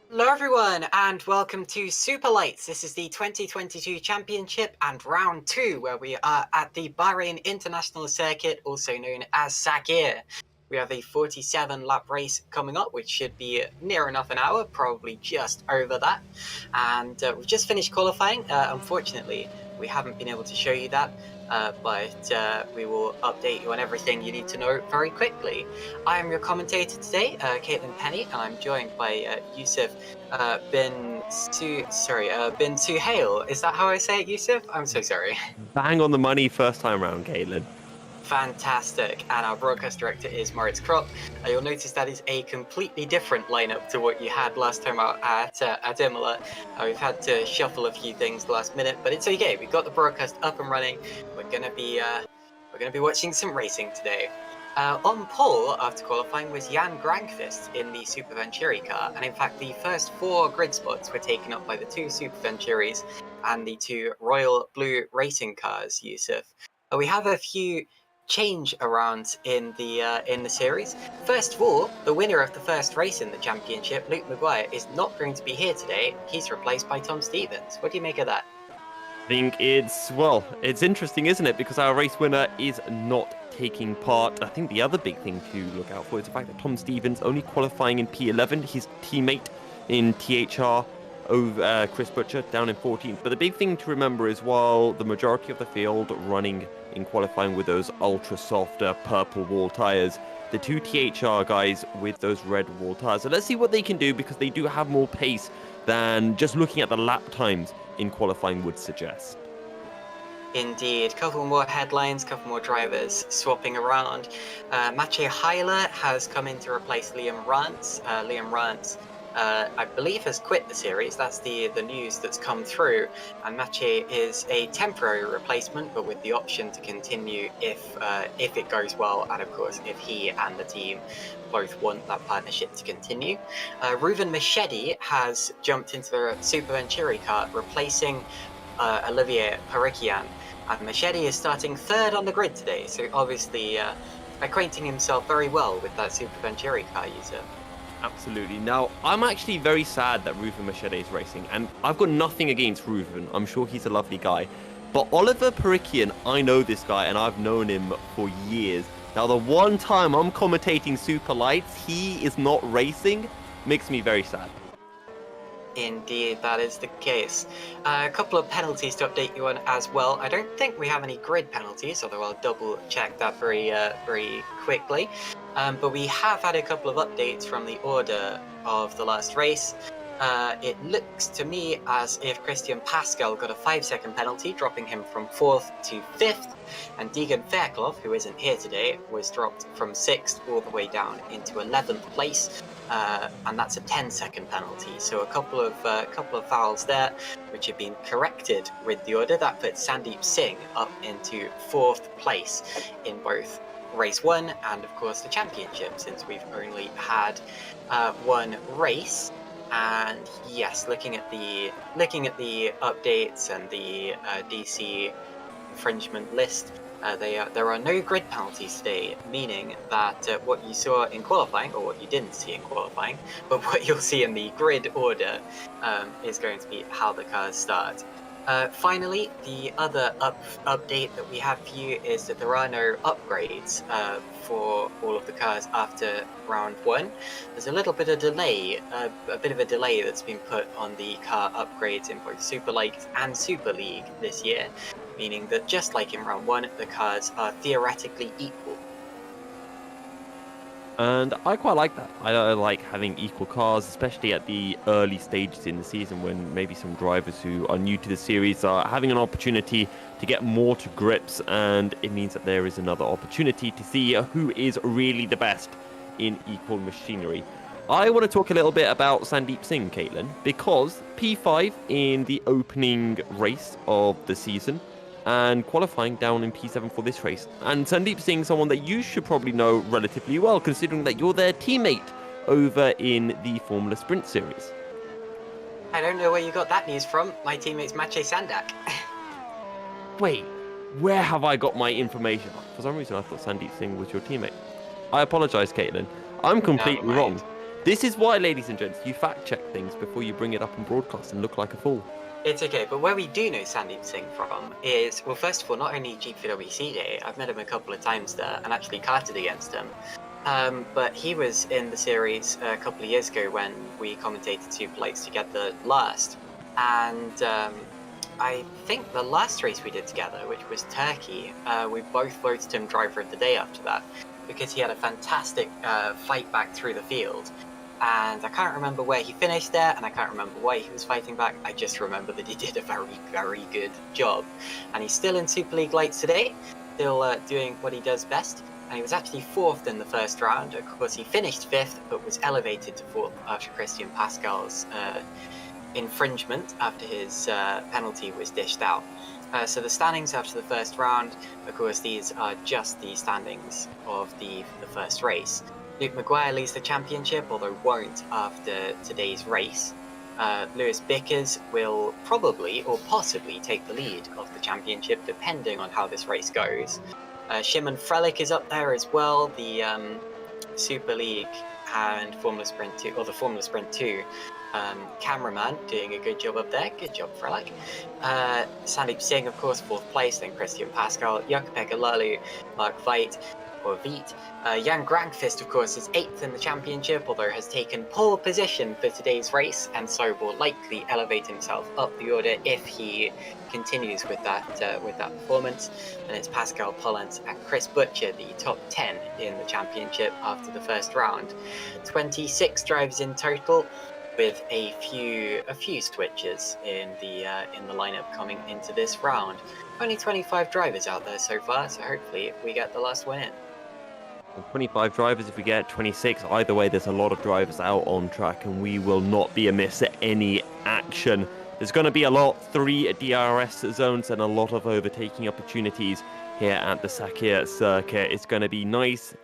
Hello everyone and welcome to Superlights. This is the 2022 Championship and round 2 where we are at the Bahrain International Circuit, also known as Sakhir. We have a 47 lap race coming up, which should be near enough an hour, probably just over that. And we've just finished qualifying. Unfortunately, we haven't been able to show you that, but we will update you on everything you need to know very quickly. I am your commentator today, Caitlin Penny, and I'm joined by Yousuf bin-Suhayl. Is that how I say it, Yousuf? I'm so sorry. Bang on the money first time round, Caitlin. Fantastic. And our broadcast director is Moritz Kropp. You'll notice that is a completely different lineup to what you had last time out at Imola. We've had to shuffle a few things last minute, but it's okay. We've got the broadcast up and running. We're gonna be watching some racing today. On pole after qualifying was Jan Grankvist in the Super Venturi car, and in fact the first 4 grid spots were taken up by the 2 Super Venturis and the 2 Royal Blue racing cars, Yousuf. We have a few change around in the series. First of all, the winner of the first race in the championship, Luke Maguire, is not going to be here today. He's replaced by Tom Stevens. What do you make of that? I think it's interesting, isn't it? Because our race winner is not taking part. I think the other big thing to look out for is the fact that Tom Stevens only qualifying in P11. His teammate in THR, over Chris Butcher, down in 14th. But the big thing to remember is while the majority of the field running in qualifying with those ultra soft purple wall tires, the 2 THR guys with those red wall tires. So let's see what they can do, because they do have more pace than just looking at the lap times in qualifying would suggest. Indeed, couple more headlines, couple more drivers swapping around. Maciej Heiler has come in to replace Liam Rance. Liam Rance, I believe, has quit the series. That's the news that's come through. And Maciej is a temporary replacement, but with the option to continue if it goes well, and of course if he and the team both want that partnership to continue. Reuven Machedi has jumped into the Super Venturi car, replacing Olivier Parikian. And Machedi is starting 3rd on the grid today, so obviously acquainting himself very well with that Super Venturi car user. Absolutely. Now, I'm actually very sad that Reuven Machedi is racing, and I've got nothing against Reuven. I'm sure he's a lovely guy. But Oliver Parikian, I know this guy, and I've known him for years. Now, the one time I'm commentating Superlights, he is not racing, makes me very sad. Indeed, that is the case. A couple of penalties to update you on as well. I don't think we have any grid penalties, although I'll double check that very quickly. But we have had a couple of updates from the order of the last race. It looks to me as if Christian Pascal got a 5-second penalty, dropping him from 4th to 5th, and Deegan Fairclough, who isn't here today, was dropped from 6th all the way down into 11th place, and that's a 10-second penalty. So a couple of fouls there, which have been corrected with the order. That puts Sandeep Singh up into 4th place in both race 1 and of course the championship, since we've only had one race. And yes, looking at the updates and the DC infringement list, there are no grid penalties today, meaning that what you saw in qualifying, or what you didn't see in qualifying, but what you'll see in the grid order is going to be how the cars start. Finally, the other update that we have for you is that there are no upgrades for all of the cars after round 1. There's a little bit of delay, a bit of a delay that's been put on the car upgrades in both Superlights and Super League this year, meaning that just like in round 1, the cars are theoretically equal. And I quite like that. I like having equal cars, especially at the early stages in the season when maybe some drivers who are new to the series are having an opportunity to get more to grips, and it means that there is another opportunity to see who is really the best in equal machinery. I want to talk a little bit about Sandeep Singh, Caitlin, because P5 in the opening race of the season and qualifying down in P7 for this race. And Sandeep Singh, someone that you should probably know relatively well, considering that you're their teammate over in the Formula Sprint Series. I don't know where you got that news from. My teammate's Maciej Sandak. Wait, where have I got my information? For some reason, I thought Sandeep Singh was your teammate. I apologize, Caitlin. I'm completely wrong. This is why, ladies and gents, you fact-check things before you bring it up in broadcast and look like a fool. It's okay, but where we do know Sandeep Singh from is, well, first of all, not only GPVWC Day, I've met him a couple of times there and actually karted against him, but he was in the series a couple of years ago when we commentated Superlights together last, and I think the last race we did together, which was Turkey, we both voted him driver of the day after that, because he had a fantastic fight back through the field. And I can't remember where he finished there, and I can't remember why he was fighting back. I just remember that he did a very, very good job. And he's still in Super League Lights today, still doing what he does best. And he was actually 4th in the first round. Of course, he finished 5th, but was elevated to 4th after Christian Pascal's infringement, after his penalty was dished out. So the standings after the first round, of course, these are just the standings of the first race. Luke Maguire leads the championship, although won't after today's race. Lewis Bickers will probably or possibly take the lead of the championship, depending on how this race goes. Shimon Frelich is up there as well, the Super League and Formula Sprint 2, or the Formula Sprint 2 cameraman, doing a good job up there. Good job, Frelich. Sandeep Singh, of course, 4th place, then Christian Pascal, Jakub Lalu, Mark Veit, or Veit. Jan Grankvist, of course, is 8th in the championship, although has taken pole position for today's race, and so will likely elevate himself up the order if he continues with that performance. And it's Pascal Pollant and Chris Butcher, the top 10 in the championship after the first round. 26 drivers in total, with a few switches in the lineup coming into this round. Only 25 drivers out there so far, so hopefully we get the last one in. 25 drivers, if we get 26, either way there's a lot of drivers out on track and we will not be amiss at any action. There's going to be a lot, 3 DRS zones and a lot of overtaking opportunities here at the Sakhir circuit. It's going to be nice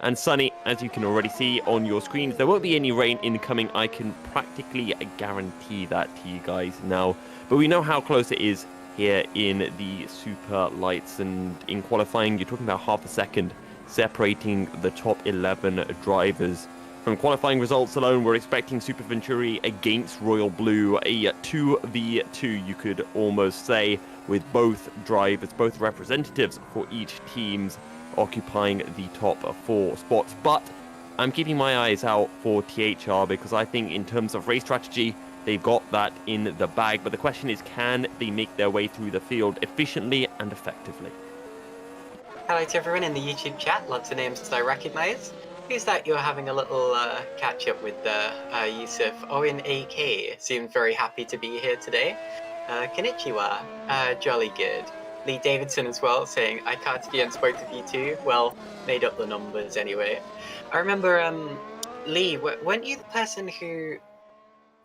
and sunny, as you can already see on your screens. There won't be any rain incoming, I can practically guarantee that to you guys now. But we know how close it is here in the Super Lights, and in qualifying you're talking about half a second separating the top 11 drivers. From qualifying results alone, we're expecting Super Venturi against Royal Blue, a 2v2 you could almost say, with both drivers, both representatives for each teams occupying the top 4 spots. But I'm keeping my eyes out for THR because I think in terms of race strategy, they've got that in the bag. But the question is, can they make their way through the field efficiently and effectively? Hello to everyone in the YouTube chat, lots of names that I recognise. Who's that you're having a little catch-up with Yousuf? Owen AK seems very happy to be here today. Konnichiwa, jolly good. Lee Davidson as well, saying, I can't against both of you two. Well, made up the numbers anyway. I remember, Lee, weren't you the person who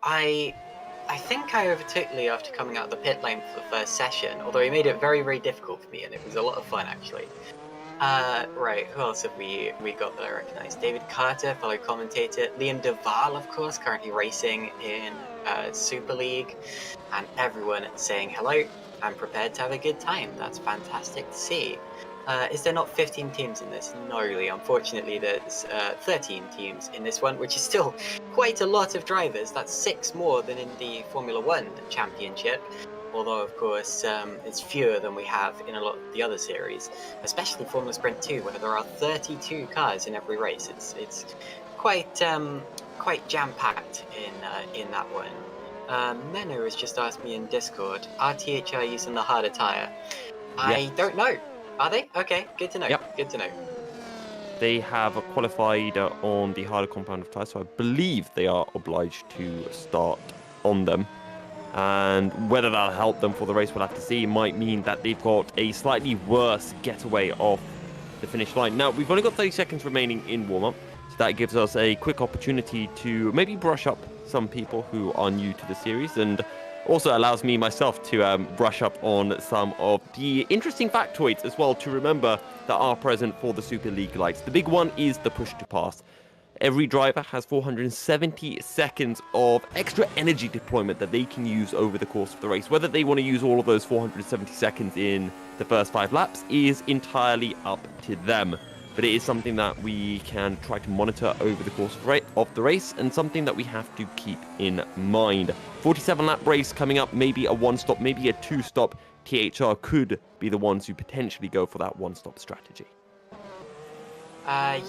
I think I overtook Lee after coming out of the pit lane for the first session, although he made it very, very difficult for me, and it was a lot of fun, actually. Right, who else have we got that I recognise? David Carter, fellow commentator. Liam Duval, of course, currently racing in Super League. And everyone saying hello. I'm prepared to have a good time. That's fantastic to see. Is there not 15 teams in this? No, Lee. Unfortunately, there's 13 teams in this one, which is still quite a lot of drivers. That's 6 more than in the Formula One Championship. Although, of course, it's fewer than we have in a lot of the other series, especially Formula Sprint 2, where there are 32 cars in every race. It's quite jam-packed in that one. Menno has just asked me in Discord, are THR using the harder tyre? I don't know. Are they? Okay, good to know. Yep. Good to know. They have qualified on the harder compound of tyres, so I believe they are obliged to start on them. And whether that'll help them for the race, we'll have to see. It might mean that they've got a slightly worse getaway off the finish line. Now, we've only got 30 seconds remaining in warm-up, so that gives us a quick opportunity to maybe brush up some people who are new to the series, and also allows me myself to brush up on some of the interesting factoids as well to remember that are present for the Super League lights. The big one is the push to pass. Every driver has 470 seconds of extra energy deployment that they can use over the course of the race. Whether they want to use all of those 470 seconds in the first 5 laps is entirely up to them. But it is something that we can try to monitor over the course of the race, and something that we have to keep in mind. 47-lap race coming up, maybe a 1-stop, maybe a 2-stop. THR could be the ones who potentially go for that 1-stop strategy.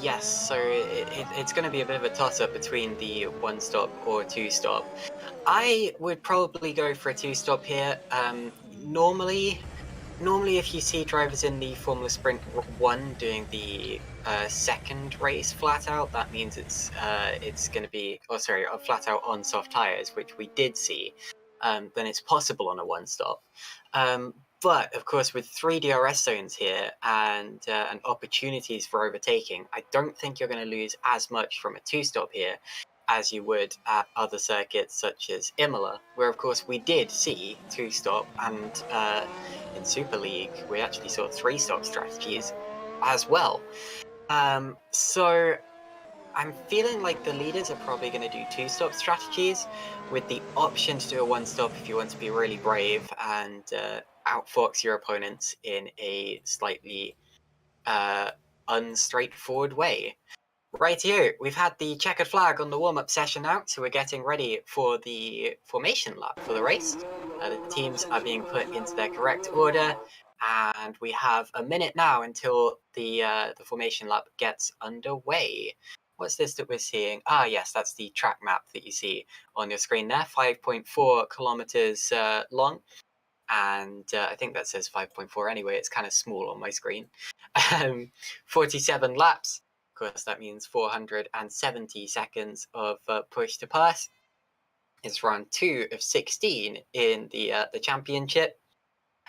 Yes, so it's going to be a bit of a toss-up between the 1-stop or 2-stop. I would probably go for a 2-stop here. Normally, if you see drivers in the Formula Sprint 1 doing the second race flat out, that means it's going to be, flat out on soft tyres, which we did see. Then it's possible on a 1-stop. But, of course, with 3 DRS zones here and opportunities for overtaking, I don't think you're going to lose as much from a 2-stop here as you would at other circuits such as Imola, where, of course, we did see 2-stop, and in Super League, we actually saw 3-stop strategies as well. So I'm feeling like the leaders are probably going to do 2-stop strategies with the option to do a 1-stop if you want to be really brave and outfox your opponents in a slightly unstraightforward way. Rightio, we've had the checkered flag on the warm-up session now, so we're getting ready for the formation lap for the race. The teams are being put into their correct order, and we have a minute now until the formation lap gets underway. What's this that we're seeing? Ah, yes, that's the track map that you see on your screen there, 5.4 kilometers long. And I think that says 5.4 anyway, it's kind of small on my screen. 47 laps, of course that means 470 seconds of push to pass. It's round 2 of 16 in the championship.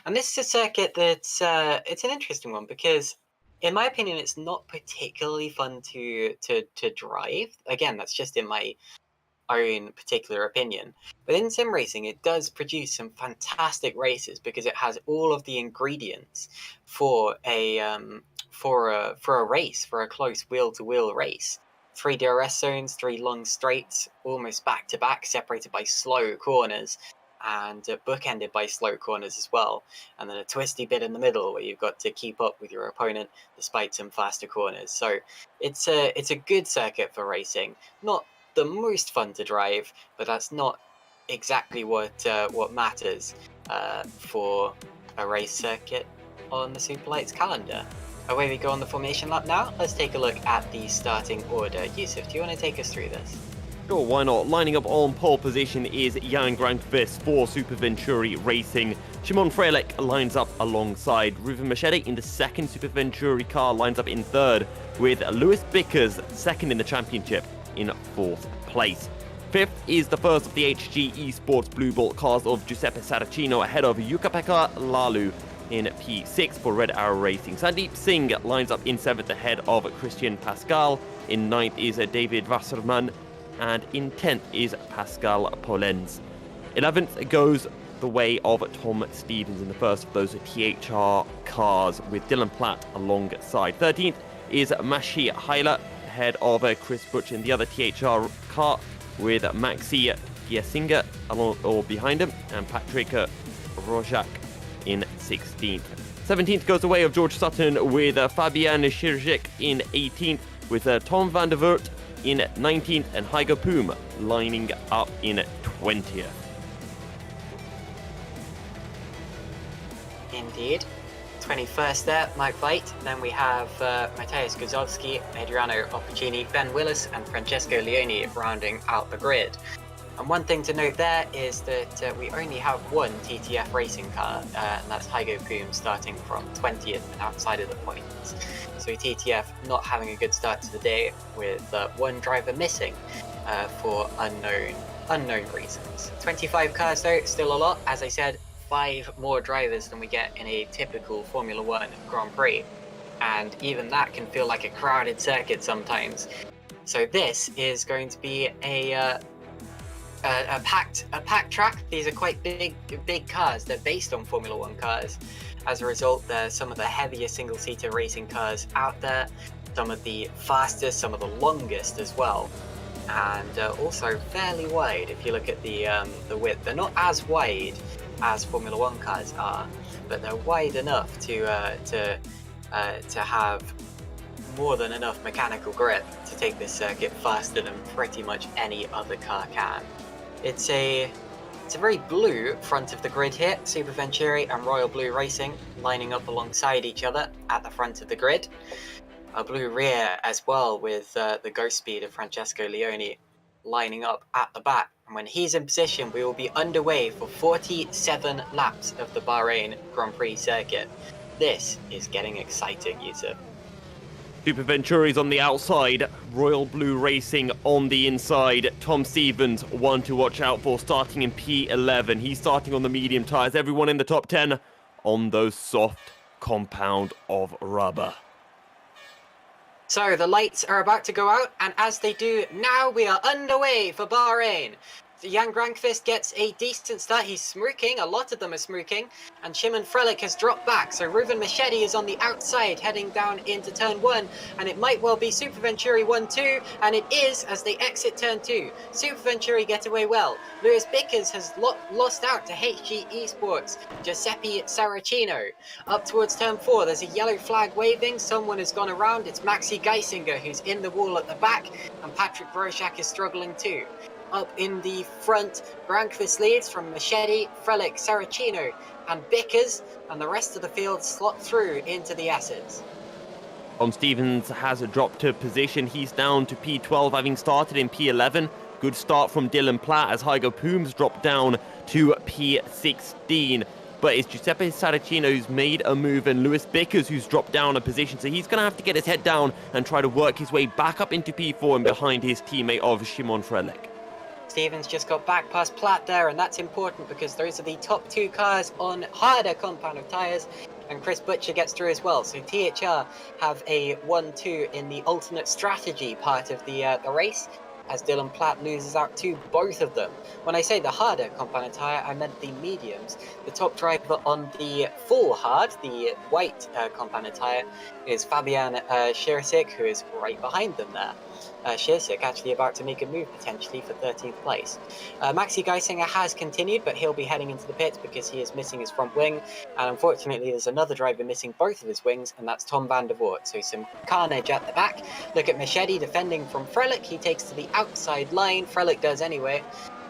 And this is a circuit that's it's an interesting one because, in my opinion, it's not particularly fun to drive. Again, that's just in my own particular opinion. But in sim racing, it does produce some fantastic races because it has all of the ingredients for a race, for a close wheel-to-wheel race. 3 DRS zones, 3 long straights, almost back-to-back, separated by slow corners, and bookended by slow corners as well. And then a twisty bit in the middle where you've got to keep up with your opponent despite some faster corners. So it's a good circuit for racing. Not the most fun to drive, but that's not exactly what matters for a race circuit on the Superlights calendar. Away we go on the formation lap now. Let's take a look at the starting order. Yousuf, do you want to take us through this? Sure, why not? Lining up on pole position is Jan Grankvist for Super Venturi Racing. Shimon Frelek lines up alongside. Ruven Machete in the second Super Venturi car lines up in third, with Lewis Bickers second in the championship in fourth place. Fifth is the first of the HG Esports Blue Bolt cars of Giuseppe Saracino ahead of Jukka-Pekka Lalu in P6 for Red Arrow Racing. Sandeep Singh lines up in 7th ahead of Christian Pascal. In 9th is David Wasserman, and in 10th is Pascal Polenz. 11th goes the way of Tom Stevens in the first of those THR cars, with Dylan Platt alongside. 13th is bin-Suhayl, ahead of Chris Butch in the other THR car, with Maxi Giesinger or behind him, and Patrick Rojak in 16th. 17th goes the way of George Sutton, with Fabian Schirzik in 18th, with Tom van der Voort in 19th, and Heigo Poom lining up in 20th. Indeed. 21st there, Mike White. Then we have Mateusz Guzowski, Adriano Opportuni, Ben Willis, and Francesco Leone rounding out the grid. And one thing to note there is that we only have one TTF racing car, and that's Heigo Poom, starting from 20th and outside of the points. So TTF not having a good start to the day, with one driver missing for unknown reasons. 25 cars though, still a lot. As I said, 5 more drivers than we get in a typical Formula 1 Grand Prix. And even that can feel like a crowded circuit sometimes. So this is going to be a packed track. These are quite big cars. They're based on Formula 1 cars. As a result, they're some of the heaviest single-seater racing cars out there, some of the fastest, some of the longest as well, and also fairly wide. If you look at the width, they're not as wide as Formula 1 cars are, but they're wide enough to have more than enough mechanical grip to take this circuit faster than pretty much any other car can. It's a very blue front of the grid here. Super Venturi and Royal Blue Racing lining up alongside each other at the front of the grid. A blue rear as well, with the ghost speed of Francesco Leone lining up at the back. And when he's in position, we will be underway for 47 laps of the Bahrain Grand Prix circuit. This is getting exciting, Yousuf. Super Venturi's on the outside, Royal Blue Racing on the inside. Tom Stevens, one to watch out for, starting in P11. He's starting on the medium tyres. Everyone in the top 10 on those soft compound of rubber. So the lights are about to go out, and as they do, now we are underway for Bahrain. Jan Grankvist gets a decent start. He's smooking. A lot of them are smooking. And Shimon Frelich has dropped back. So Ruben Machedi is on the outside, heading down into turn 1. And it might well be Super Venturi 1-2. And it is as they exit turn 2. Super Venturi get away well. Lewis Bickers has lost out to HG Esports. Giuseppe Saracino. Up towards turn 4, there's a yellow flag waving. Someone has gone around. It's Maxi Geisinger, who's in the wall at the back. And Patrick Brochak is struggling too. Up in the front, Grankvist leads from Machedi, Frelich, Saracino, and Bickers, and the rest of the field slot through into the acids. Tom Stevens has dropped to position. He's down to P12, having started in P11. Good start from Dylan Platt as Heigo Poom's dropped down to P16. But it's Giuseppe Saracino who's made a move, and Lewis Bickers who's dropped down a position. So he's going to have to get his head down and try to work his way back up into P4 and behind his teammate of Shimon Frelich. Stevens just got back past Platt there, and that's important because those are the top 2 cars on harder compound of tyres, and Chris Butcher gets through as well. So THR have a 1-2 in the alternate strategy part of the race, as Dylan Platt loses out to both of them. When I say the harder compound tyre, I meant the mediums. The top driver on the full hard, the white compound tyre, is Fabian Schirzik, who is right behind them there. Schirzik actually about to make a move potentially for 13th place. Maxi Geisinger has continued, but he'll be heading into the pits because he is missing his front wing, and unfortunately there's another driver missing both of his wings, and that's Tom van der Voort. So some carnage at the back. Look at Machedi defending from Frelich. He takes to the outside line. Frelich does anyway.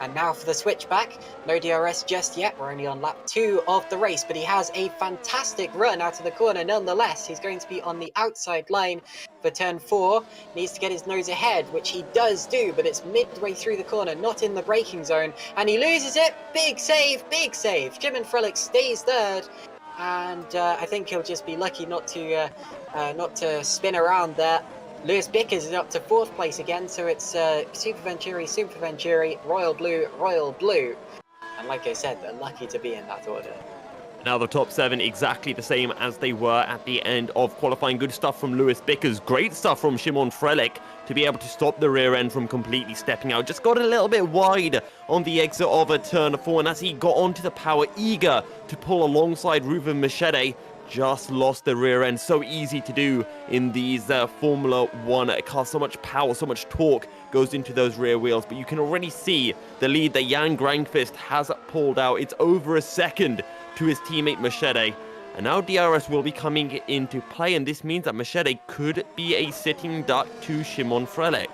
And now for the switchback. No DRS just yet. We're only on lap 2 of the race, but he has a fantastic run out of the corner nonetheless. He's going to be on the outside line for turn 4. Needs to get his nose ahead, which he does do, but it's midway through the corner, not in the braking zone. And he loses it. Big save, big save. Shimon Frelich stays third. And I think he'll just be lucky not to spin around there. Lewis Bickers is up to 4th place again, so it's Super Venturi, Royal Blue, Royal Blue. And like I said, they're lucky to be in that order. Now the top 7 exactly the same as they were at the end of qualifying. Good stuff from Lewis Bickers. Great stuff from Szymon Frelek to be able to stop the rear end from completely stepping out. Just got a little bit wide on the exit of a turn 4, and as he got onto the power, eager to pull alongside Ruben Machete, just lost the rear end. So easy to do in these Formula 1 cars. So much power, so much torque goes into those rear wheels. But you can already see the lead that Jan Granqvist has pulled out. It's over a second to his teammate Machete. And now DRS will be coming into play, and this means that Machete could be a sitting duck to Szymon Frelek.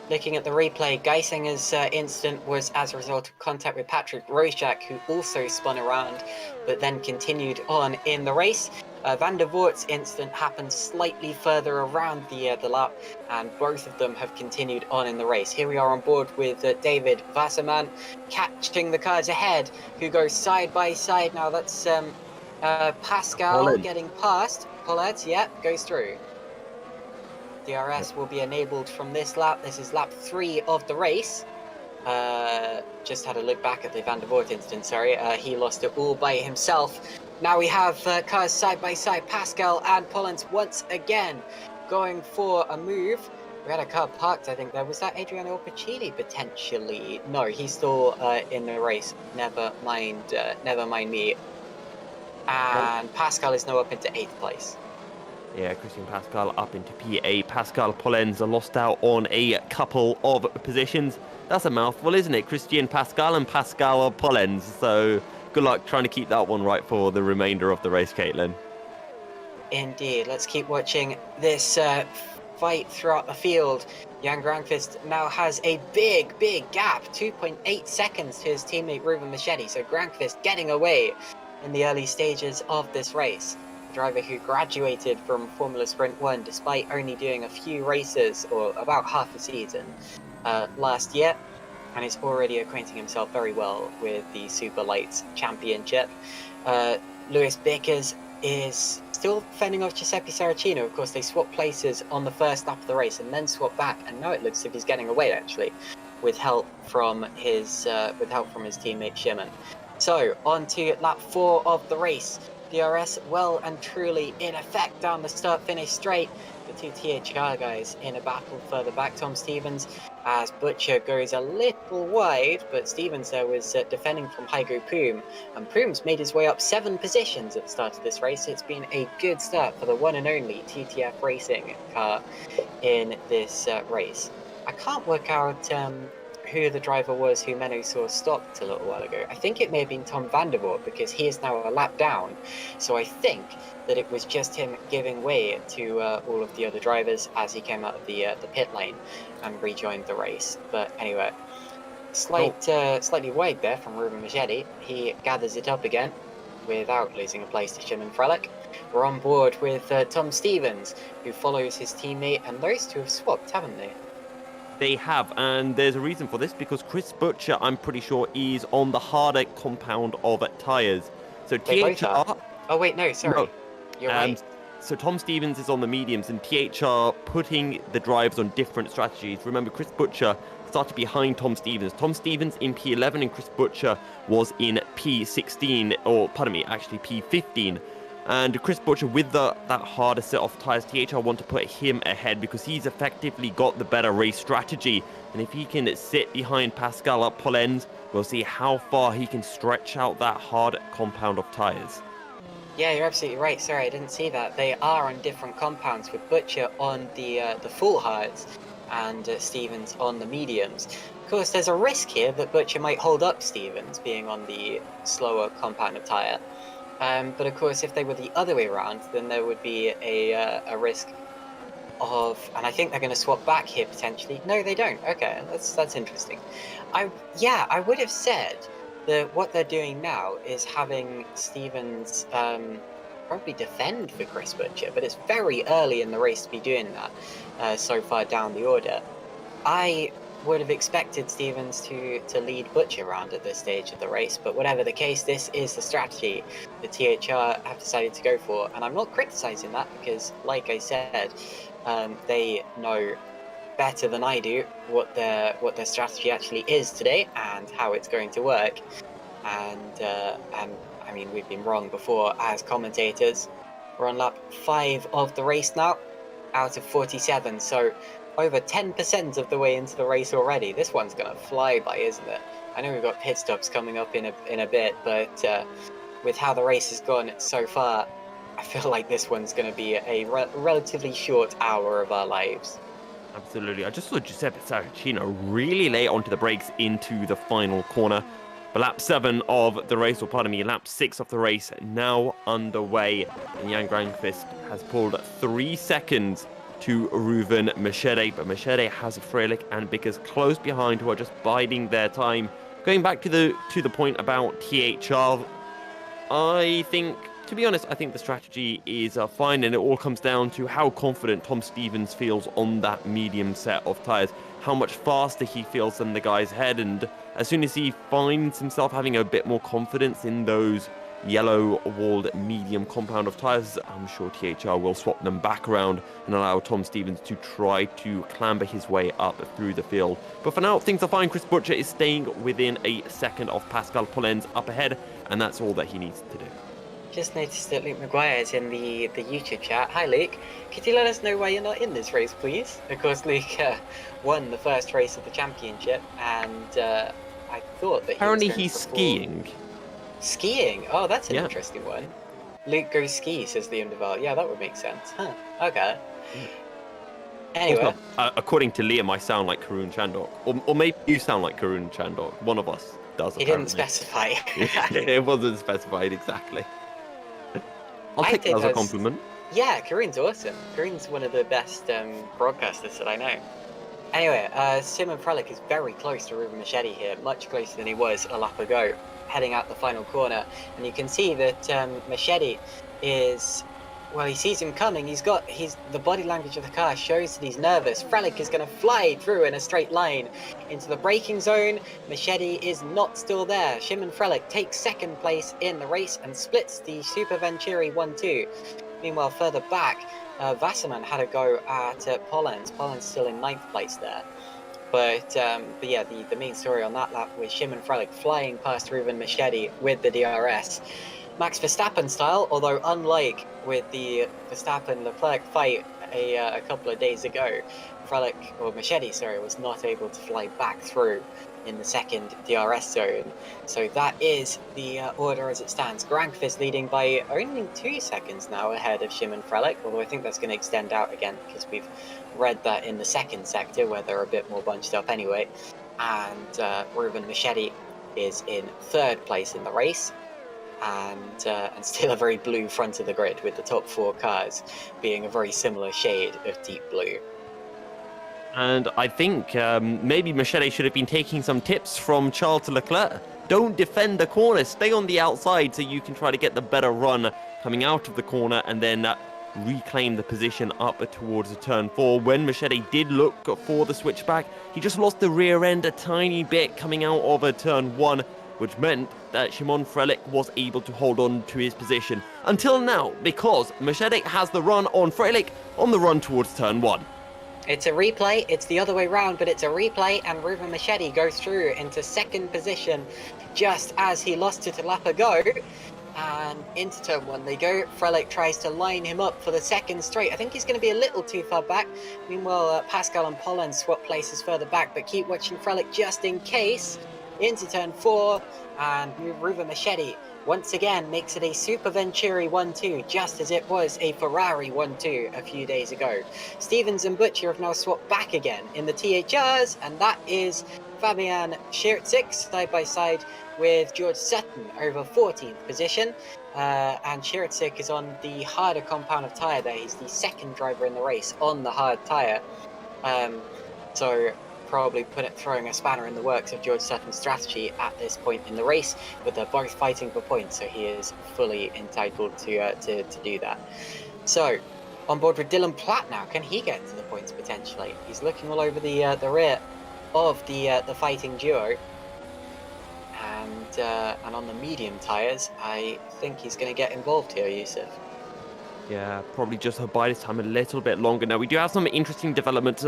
Looking at the replay, Geisinger's incident was as a result of contact with Patrick Rojak, who also spun around, but then continued on in the race. Van der Voort's incident happened slightly further around the lap, and both of them have continued on in the race. Here we are on board with David Wasserman, catching the cars ahead, who go side by side now. That's Pascal Pollard getting past. Pollard, yeah, goes through. DRS will be enabled from this lap. This is lap 3 of the race. Just had a look back at the Van der Voort incident, sorry. He lost it all by himself. Now we have cars side by side. Pascal and Pollens once again going for a move. We had a car parked, I think there. Was that Adriano Pacini potentially? No, he's still in the race. Never mind me. And Pascal is now up into 8th place. Yeah, Christian Pascal up into P8. Pascal Pollens lost out on a couple of positions. That's a mouthful, isn't it? Christian Pascal and Pascal Pollens. So good luck trying to keep that one right for the remainder of the race, Caitlin. Indeed. Let's keep watching this fight throughout the field. Jan Granqvist now has a big gap, 2.8 seconds to his teammate Ruben Machete. So Granqvist getting away in the early stages of this race. Driver who graduated from Formula Sprint 1 despite only doing a few races, or about half a season, last year, and is already acquainting himself very well with the Superlights Championship. Lewis Bickers is still fending off Giuseppe Saracino. Of course, they swapped places on the first lap of the race and then swapped back, and now it looks as if he's getting away, actually, with help from his teammate Szymon. So, on to lap 4 of the race. DRS well and truly in effect down the start-finish straight. The two THR guys in a battle further back. Tom Stevens as Butcher goes a little wide, but Stevens there was defending from Heiko Poom. And Poom's made his way up 7 positions at the start of this race. It's been a good start for the one and only TTF Racing car in this race. I can't work out who the driver was who Menno saw stopped a little while ago. I think it may have been Tom van der Voort, because he is now a lap down. So I think that it was just him giving way to all of the other drivers as he came out of the pit lane and rejoined the race. But anyway, slightly wide there from Ruben Machete. He gathers it up again without losing a place to Szymon Frelek. We're on board with Tom Stevens, who follows his teammate, and those two have swapped, haven't they? They have, and there's a reason for this, because Chris Butcher, I'm pretty sure, is on the harder compound of tyres. So THR... Oh wait, no, sorry. No. You're right. So Tom Stevens is on the mediums, and THR putting the drivers on different strategies. Remember, Chris Butcher started behind Tom Stevens. Tom Stevens in P11 and Chris Butcher was in P16, or pardon me, actually P15. And Chris Butcher with that harder set of tyres, THR want to put him ahead because he's effectively got the better race strategy. And if he can sit behind Pascal Pollens, we'll see how far he can stretch out that hard compound of tyres. Yeah, you're absolutely right. Sorry, I didn't see that. They are on different compounds, with Butcher on the full hards and Stevens on the mediums. Of course, there's a risk here that Butcher might hold up Stevens being on the slower compound of tyre. But of course, if they were the other way around, then there would be a risk of, and I think they're going to swap back here potentially. No, they don't. Okay, that's interesting. I would have said that what they're doing now is having Stevens probably defend for Chris Butcher, but it's very early in the race to be doing that so far down the order. I would have expected Stevens to lead Butcher around at this stage of the race, but whatever the case, this is the strategy the THR have decided to go for, and I'm not criticising that because, like I said, they know better than I do what their strategy actually is today and how it's going to work, and I mean, we've been wrong before as commentators. We're on lap 5 of the race now, out of 47, so over 10% of the way into the race already. This one's going to fly by, isn't it? I know we've got pit stops coming up in a bit, but with how the race has gone so far, I feel like this one's going to be a relatively short hour of our lives. Absolutely. I just saw Giuseppe Saracino really lay onto the brakes into the final corner. But lap 7 of the race, or pardon me, lap 6 of the race now underway. And Jan Granqvist has pulled 3 seconds to Ruven Machete. But Machete has Freilich and Bickers close behind, who are just biding their time. Going back to the point about THR, I think, to be honest, I think the strategy is fine, and it all comes down to how confident Tom Stevens feels on that medium set of tyres, how much faster he feels than the guys ahead, and as soon as he finds himself having a bit more confidence in those yellow-walled medium compound of tyres, I'm sure THR will swap them back around and allow Tom Stevens to try to clamber his way up through the field. But for now, things are fine. Chris Butcher is staying within a second of Pascal Pollens up ahead, and that's all that he needs to do. Just noticed that Luke Maguire is in the YouTube chat. Hi Luke, could you let us know why you're not in this race, please? Of course, Luke won the first race of the championship, and I thought that apparently he's skiing. Skiing? Oh, that's an interesting one. Luke goes ski, says the Underval. Yeah, that would make sense. Huh. Okay. Anyway. Also, according to Liam, I sound like Karun Chandok. Or maybe you sound like Karun Chandok. One of us does, He didn't specify. It wasn't specified exactly. I'll take that as a compliment. Yeah, Karun's awesome. Karun's one of the best broadcasters that I know. Anyway, Simon Freilich is very close to Ruben Machete here, much closer than he was a lap ago, heading out the final corner. And you can see that Machete is, well, he sees him coming. The body language of the car shows that he's nervous. Freilich is going to fly through in a straight line into the braking zone. Machete is not still there. Shimon Freilich takes second place in the race and splits the Super Venturi 1-2. Meanwhile, further back, Wasserman had a go at Pollens. Pollens still in 9th place there. But yeah, the main story on that lap was Shimon Freilich flying past Ruben Machete with the DRS. Max Verstappen style, although unlike with the Verstappen-Leclerc fight a couple of days ago, Machete was not able to fly back through in the second DRS zone. So that is the order as it stands. Granqvist leading by only 2 seconds now ahead of Shimon Freilich, although I think that's going to extend out again because we've read that in the second sector where they're a bit more bunched up anyway. And Ruben Machete is in 3rd place in the race. And still a very blue front of the grid, with the top 4 cars being a very similar shade of deep blue. And I think maybe Machete should have been taking some tips from Charles Leclerc. Don't defend the corner, stay on the outside so you can try to get the better run coming out of the corner and then reclaim the position up towards the turn 4. When Machete did look for the switchback, he just lost the rear end a tiny bit coming out of a turn 1, which meant that Shimon Freilich was able to hold on to his position until now, because Machete has the run on Freilich on the run towards turn 1. It's a replay, it's the other way round, but it's a replay, and Ruben Machete goes through into 2nd position just as he lost it a lap ago. And into turn 1 they go. Freilich tries to line him up for the 2nd straight. I think he's going to be a little too far back. Meanwhile, Pascal and Pollens swap places further back, but keep watching Freilich just in case. Into turn 4, and Ruben Machete once again makes it a Super Venturi 1-2, just as it was a Ferrari 1-2 a few days ago. Stevens and Butcher have now swapped back again in the THRs, and that is Fabian Schiertzik side by side with George Sutton over 14th position. And Schiertzik is on the harder compound of tyre there. He's the 2nd driver in the race on the hard tyre. So probably throwing a spanner in the works of George Sutton's strategy at this point in the race, but they're both fighting for points, so he is fully entitled to do that. So, on board with Dylan Platt now, can he get to the points potentially? He's looking all over the rear of the fighting duo, and on the medium tyres, I think he's going to get involved here, Yousuf. Yeah, probably just bide his time a little bit longer. Now, we do have some interesting developments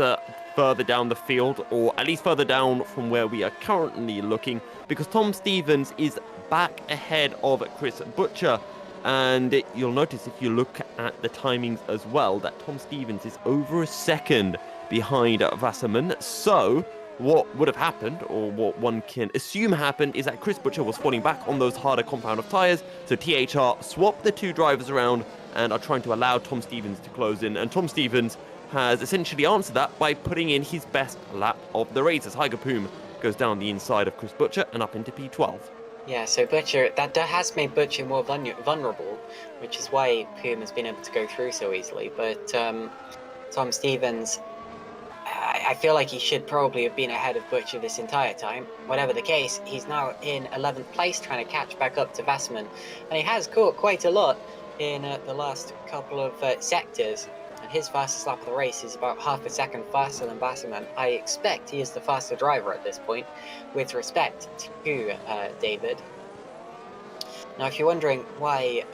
further down the field, or at least further down from where we are currently looking, because Tom Stevens is back ahead of Chris Butcher. And you'll notice if you look at the timings as well that Tom Stevens is over a second behind Wasserman. So what would have happened, or what one can assume happened, is that Chris Butcher was falling back on those harder compound of tyres. So THR swapped the two drivers around and are trying to allow Tom Stevens to close in. And Tom Stevens has essentially answered that by putting in his best lap of the race as Hyger Poom goes down the inside of Chris Butcher and up into P12. Yeah, so Butcher, that has made Butcher more vulnerable, which is why Poom has been able to go through so easily. But Tom Stevens, I feel like he should probably have been ahead of Butcher this entire time. Whatever the case, he's now in 11th place trying to catch back up to Wasserman. And he has caught quite a lot in the last couple of sectors. And his fastest lap of the race is about half a second faster than Wasserman. I expect he is the faster driver at this point, with respect to David. Now, if you're wondering why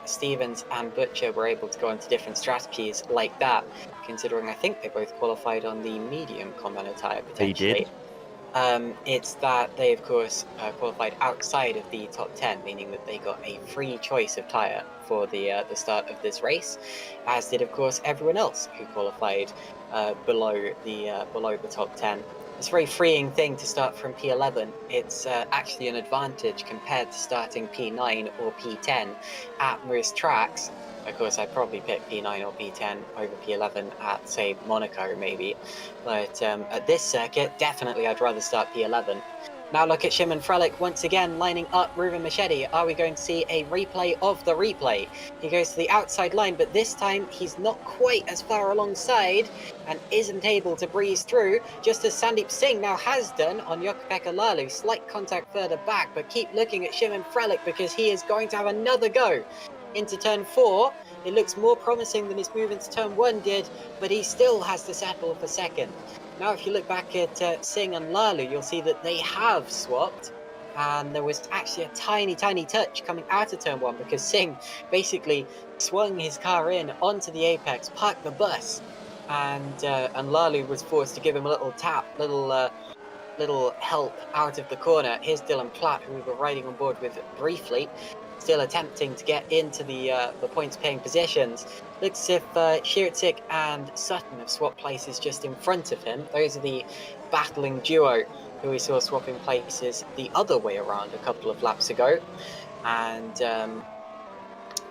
Stevens and Butcher were able to go into different strategies like that, considering I think they both qualified on the medium compound tyre potentially. They did. It's that they, of course, qualified outside of the top 10, meaning that they got a free choice of tyre for the start of this race, as did, of course, everyone else who qualified below the top 10. It's a very freeing thing to start from P11. It's actually an advantage compared to starting P9 or P10 at most tracks. Of course, I'd probably pick P9 or P10 over P11 at, say, Monaco, maybe. But at this circuit, definitely I'd rather start P11. Now look at Shimon Frelick once again lining up Ruben Machedi. Are we going to see a replay of the replay? He goes to the outside line, but this time he's not quite as far alongside and isn't able to breeze through, just as Sandeep Singh now has done on Jukka-Pekka Lalu. Slight contact further back, but keep looking at Shimon Frelick because he is going to have another go into turn 4. It looks more promising than his move into turn 1 did, but he still has to settle for second. Now, if you look back at Singh and Lalu, you'll see that they have swapped, and there was actually a tiny touch coming out of turn 1 because Singh basically swung his car in onto the apex, parked the bus, and Lalu was forced to give him a little tap, little help out of the corner. Here's Dylan Platt, who we were riding on board with briefly, still attempting to get into the points-paying positions. Looks as if Shiritzik and Sutton have swapped places just in front of him. Those are the battling duo who we saw swapping places the other way around a couple of laps ago. And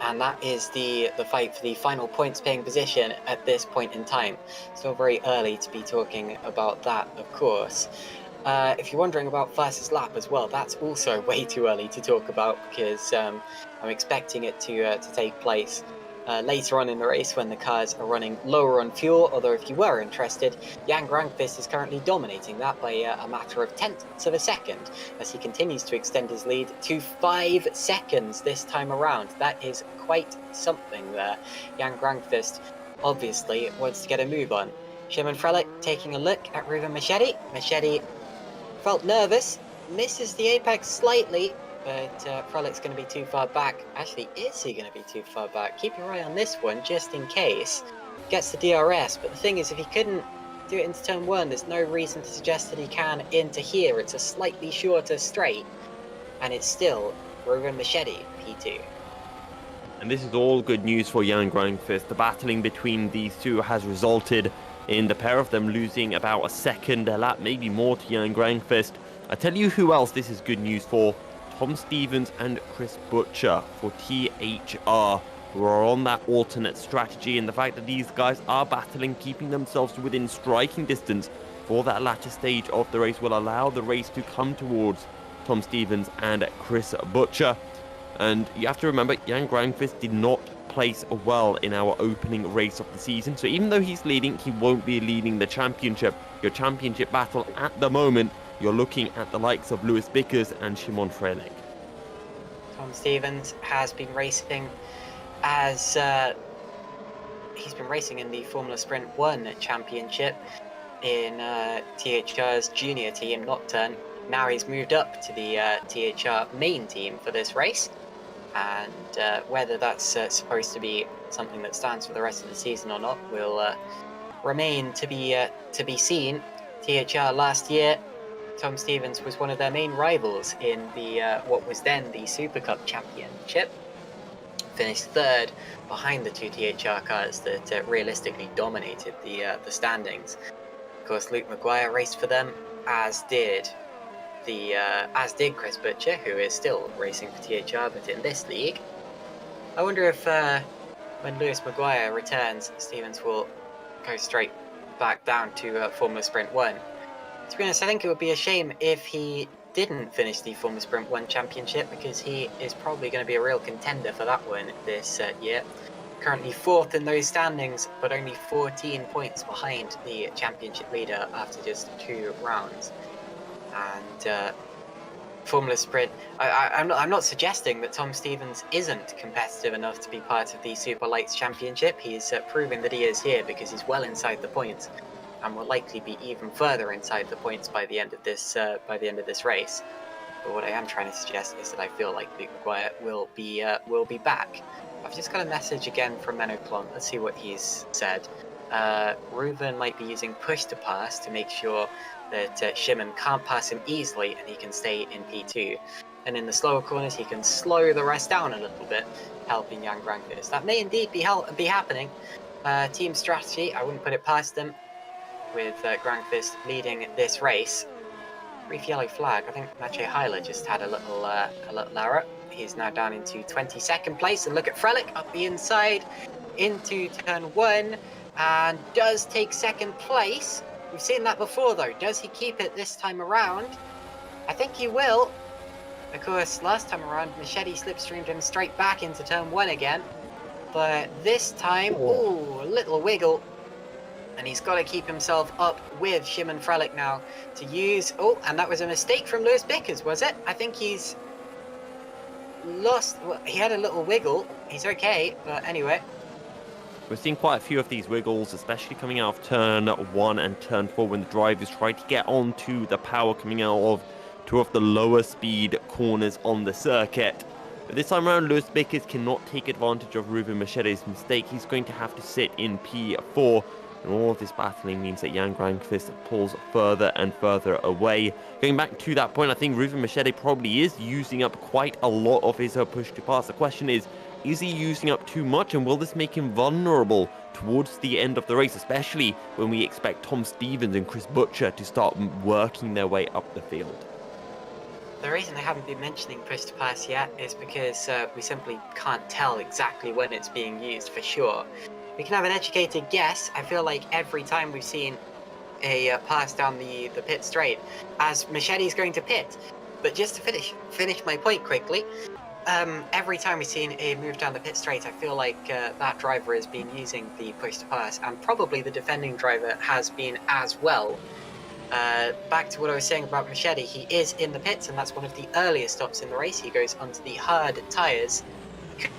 that is the fight for the final points-paying position at this point in time. Still very early to be talking about that, of course. If you're wondering about fastest lap as well, that's also way too early to talk about because I'm expecting it to take place later on in the race when the cars are running lower on fuel. Although if you were interested, Jan Granqvist is currently dominating that by a matter of tenths of a second as he continues to extend his lead to 5 seconds this time around. That is quite something there. Jan Granqvist obviously wants to get a move on. Shimon Frelick taking a look at Ruben Machedi. Machedi felt nervous, misses the apex slightly, but Frelick's going to be too far back. Actually, is he going to be too far back? Keep your eye on this one, just in case. Gets the DRS, but the thing is, if he couldn't do it into turn 1, there's no reason to suggest that he can into here. It's a slightly shorter straight, and it's still Ruben Machedi, P2. And this is all good news for Jan Granqvist. The battling between these two has resulted in the pair of them losing about a second a lap, maybe more, to Jan Granqvist. I tell you who else this is good news for. Tom Stevens and Chris Butcher for THR, who are on that alternate strategy, and the fact that these guys are battling, keeping themselves within striking distance for that latter stage of the race, will allow the race to come towards Tom Stevens and Chris Butcher. And you have to remember, Jan Granqvist did not place well in our opening race of the season, so even though he's leading, he won't be leading the championship. Your championship battle at the moment, you're looking at the likes of Lewis Bickers and Shimon Frelick. Tom Stevens has been racing as he's been racing in the Formula Sprint 1 championship in THR's junior team, Nocturne. Now he's moved up to the THR main team for this race, and whether that's supposed to be something that stands for the rest of the season or not will remain to be seen. THR last year Tom Stevens was one of their main rivals in the what was then the Super Cup Championship. Finished third behind the two THR cars that realistically dominated the standings. Of course, Luke Maguire raced for them, as did Chris Butcher, who is still racing for THR, but in this league. I wonder if when Lewis Maguire returns, Stevens will go straight back down to Formula Sprint 1. To be honest, I think it would be a shame if he didn't finish the Formula Sprint 1 championship, because he is probably going to be a real contender for that one this year. Currently 4th in those standings, but only 14 points behind the championship leader after just 2 rounds. And Formula Sprint, I'm not suggesting that Tom Stevens isn't competitive enough to be part of the Superlights Championship. He's proving that he is here because he's well inside the points, and will likely be even further inside the points by the end of this race. But what I am trying to suggest is that I feel like Luke Maguire will be back. I've just got a message again from Menoclon. Let's see what he's said. Reuven might be using push to pass to make sure that Shimon can't pass him easily and he can stay in P2. And in the slower corners, he can slow the rest down a little bit, helping Jan Grankvist. That may indeed be happening. Team strategy, I wouldn't put it past them, with Grankvist leading this race. Brief yellow flag. I think Maciej Heiler just had a little error. He's now down into 22nd place, and look at Frelich up the inside into turn 1, and does take 2nd place. We've seen that before though. Does he keep it this time around? I think he will. Of course, last time around, Machete slipstreamed him straight back into turn 1 again. But this time, ooh, a little wiggle. And he's got to keep himself up with Shimon Frelich now to use... Oh, and that was a mistake from Lewis Bickers, was it? I think he's lost... Well, he had a little wiggle. He's okay, but anyway. We're seeing quite a few of these wiggles, especially coming out of turn 1 and turn 4 when the drivers try to get onto the power coming out of 2 of the lower speed corners on the circuit. But this time around, Lewis Bickers cannot take advantage of Reuven Machete's mistake. He's going to have to sit in P4. And all of this battling means that Jan Grankvist pulls further and further away. Going back to that point, I think Reuven Machete probably is using up quite a lot of his push to pass. The question is he using up too much, and will this make him vulnerable towards the end of the race, especially when we expect Tom Stevens and Chris Butcher to start working their way up the field? The reason I haven't been mentioning push to pass yet is because we simply can't tell exactly when it's being used for sure. We can have an educated guess. I feel like every time we've seen a pass down the pit straight, as Machete's going to pit. But just to finish my point quickly, every time we've seen a move down the pit straight, I feel like that driver has been using the push to pass, and probably the defending driver has been as well. Back to what I was saying about Machete, he is in the pits, and that's one of the earliest stops in the race. He goes onto the hard tyres.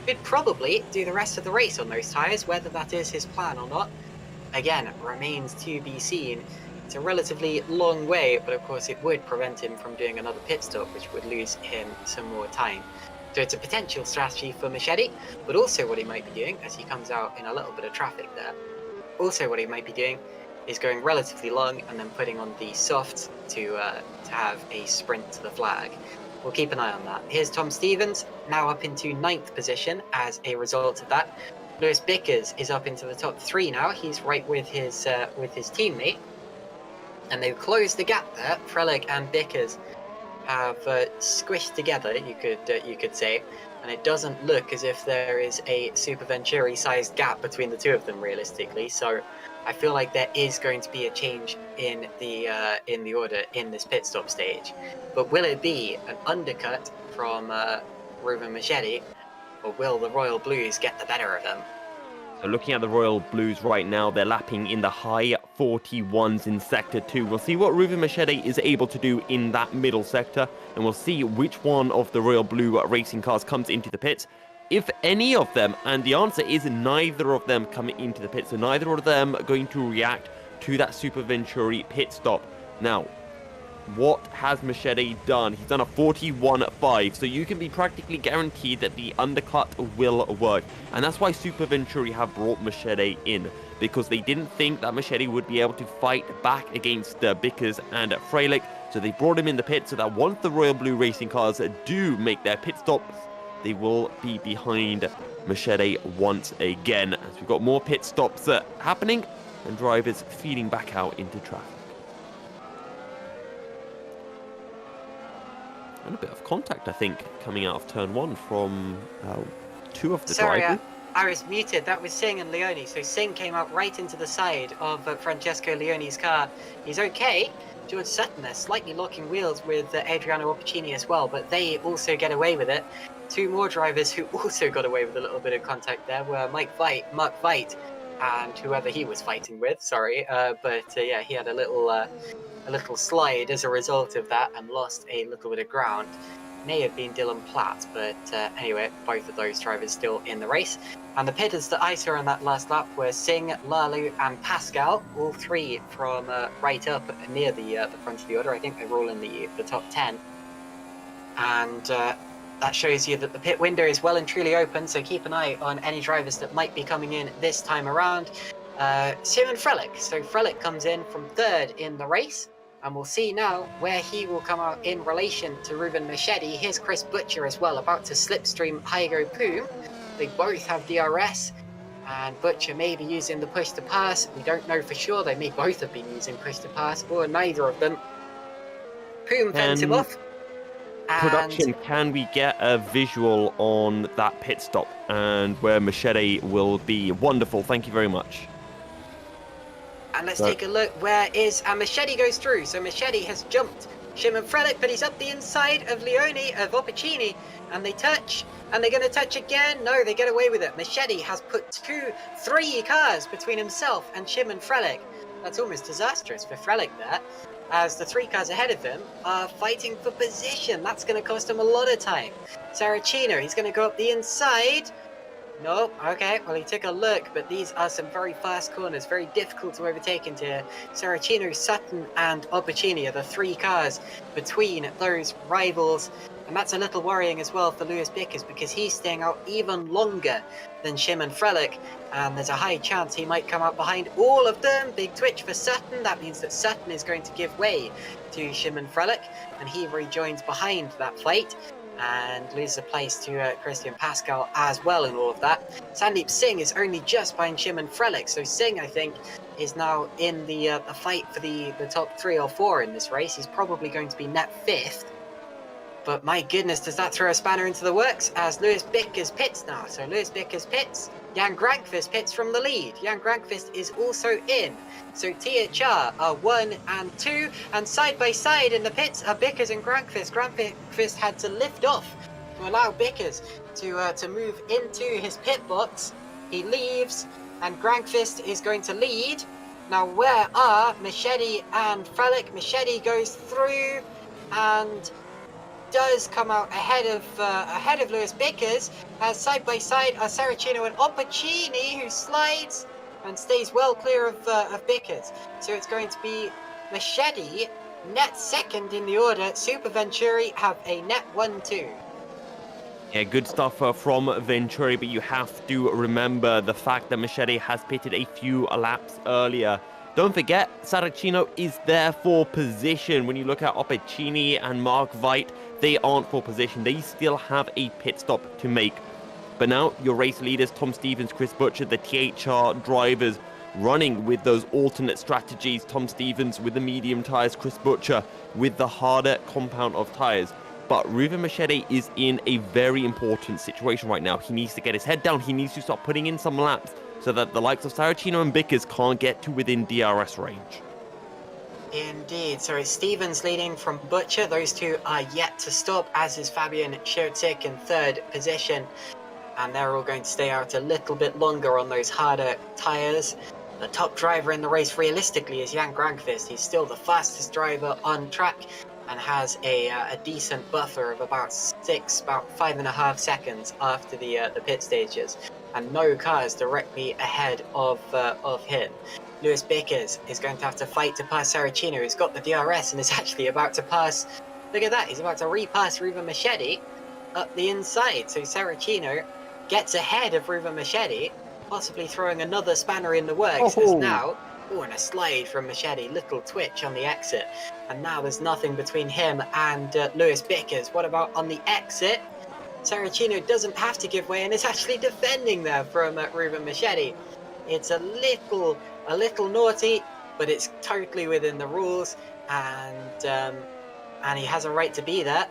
Could probably do the rest of the race on those tyres, whether that is his plan or not. Again, remains to be seen. It's a relatively long way, but of course it would prevent him from doing another pit stop, which would lose him some more time. So it's a potential strategy for Machete, but also what he might be doing, as he comes out in a little bit of traffic there, also what he might be doing is going relatively long and then putting on the softs to have a sprint to the flag. We'll keep an eye on that. Here's Tom Stevens, now up into 9th position as a result of that. Lewis Bickers is up into the top 3 now. He's right with his teammate. And they've closed the gap there. Frelich and Bickers have squished together, you could say. And it doesn't look as if there is a Super Venturi-sized gap between the two of them, realistically. So I feel like there is going to be a change in the order in this pit stop stage. But will it be an undercut from Reuven Machete, or will the Royal Blues get the better of them? So looking at the Royal Blues right now, they're lapping in the high 41s in Sector 2. We'll see what Reuven Machete is able to do in that middle sector, and we'll see which one of the Royal Blue racing cars comes into the pits. If any of them, and the answer is neither of them coming into the pit, so neither of them are going to react to that Super Venturi pit stop. Now, what has Machete done? He's done a 41.5, so you can be practically guaranteed that the undercut will work. And that's why Super Venturi have brought Machete in, because they didn't think that Machete would be able to fight back against Bickers and Frelich. So they brought him in the pit so that once the Royal Blue Racing cars do make their pit stops, they will be behind Machete once again. As we've got more pit stops happening and drivers feeding back out into traffic. And a bit of contact, I think, coming out of turn 1 from 2 of the drivers. I was muted. That was Singh and Leone. So Singh came up right into the side of Francesco Leone's car. He's okay. George Sutton there slightly locking wheels with Adriano Opportuni as well, but they also get away with it. 2 more drivers who also got away with a little bit of contact there were Mark Veit, and whoever he was fighting with. Yeah, he had a little slide as a result of that and lost a little bit of ground. May have been Dylan Platt, but anyway, both of those drivers still in the race. And the pitters that I saw on that last lap were Singh, Lalu and Pascal, all 3 from right up near the front of the order. I think they were all in the top 10. And that shows you that the pit window is well and truly open, so keep an eye on any drivers that might be coming in this time around. Simon Frelick. So Frelick comes in from 3rd in the race. And we'll see now where he will come out in relation to Ruben Machete. Here's Chris Butcher as well, about to slipstream Hygo Poom. They both have DRS, and Butcher may be using the push to pass. We don't know for sure. They may both have been using push to pass, or neither of them. Poom fends him off. Production, can we get a visual on that pit stop and where Machete will be? Wonderful, thank you very much. And let's take a look. And Machete goes through. So Machete has jumped Shimon Frelick, but he's up the inside of Opportuni, and they touch, and they're going to touch again. No, they get away with it. Machete has put 3 cars between himself and Shimon Frelick. That's almost disastrous for Frelick there, as the 3 cars ahead of him are fighting for position. That's going to cost him a lot of time. Saracino, he's going to go up the inside. No, okay, well he took a look, but these are some very fast corners, very difficult to overtake into here. Saracino, Sutton and Opportuni are the 3 cars between those rivals, and that's a little worrying as well for Lewis Bickers, because he's staying out even longer than Shimon Frelick, and there's a high chance he might come out behind all of them. Big twitch for Sutton. That means that Sutton is going to give way to Shimon Frelick, and he rejoins behind that fight and loses a place to Christian Pascal as well in all of that. Sandeep Singh is only just behind Shimon Frelick, so Singh, I think, is now in the fight for the top 3 or 4 in this race. He's probably going to be net 5th. But my goodness, does that throw a spanner into the works as Lewis Bickers pits now. So Lewis Bickers pits, Jan Grankvist pits from the lead. Jan Grankvist is also in. So THR are 1 and 2, and side by side in the pits are Bickers and Grankvist. Grankvist had to lift off to allow Bickers to move into his pit box. He leaves, and Grankvist is going to lead. Now where are Machete and Frelick? Machete goes through and does come out ahead of Lewis Bickers, as side by side are Saracino and Opporuni, who slides and stays well clear of Bickers. So it's going to be Machete net 2nd in the order. Super Venturi have a net 1-2. Yeah, good stuff from Venturi, but you have to remember the fact that Machete has pitted a few laps earlier. Don't forget, Saracino is there for position. When you look at Opporuni and Mark Veit, they aren't for position. They still have a pit stop to make. But now your race leaders, Tom Stevens, Chris Butcher, the THR drivers, running with those alternate strategies. Tom Stevens with the medium tyres, Chris Butcher with the harder compound of tyres. But Ruben Machete is in a very important situation right now. He needs to get his head down. He needs to start putting in some laps so that the likes of Saracino and Bickers can't get to within DRS range. Indeed. So it's Stevens leading from Butcher. Those 2 are yet to stop, as is Fabian Scherzik in 3rd position. And they're all going to stay out a little bit longer on those harder tyres. The top driver in the race realistically is Jan Grankvist. He's still the fastest driver on track and has a decent buffer of about 5.5 seconds after the pit stages, and no cars directly ahead of him. Lewis Bickers is going to have to fight to pass Saracino, who's got the DRS and is actually about to pass. Look at that, he's about to repass Ruben Machete up the inside. So Saracino gets ahead of Ruben Machete, possibly throwing another spanner in the works. As now, and a slide from Machete, little twitch on the exit. And now there's nothing between him and Lewis Bickers. What about on the exit? Saracino doesn't have to give way and is actually defending there from Ruben Machete. It's a little naughty, but it's totally within the rules, and he has a right to be there.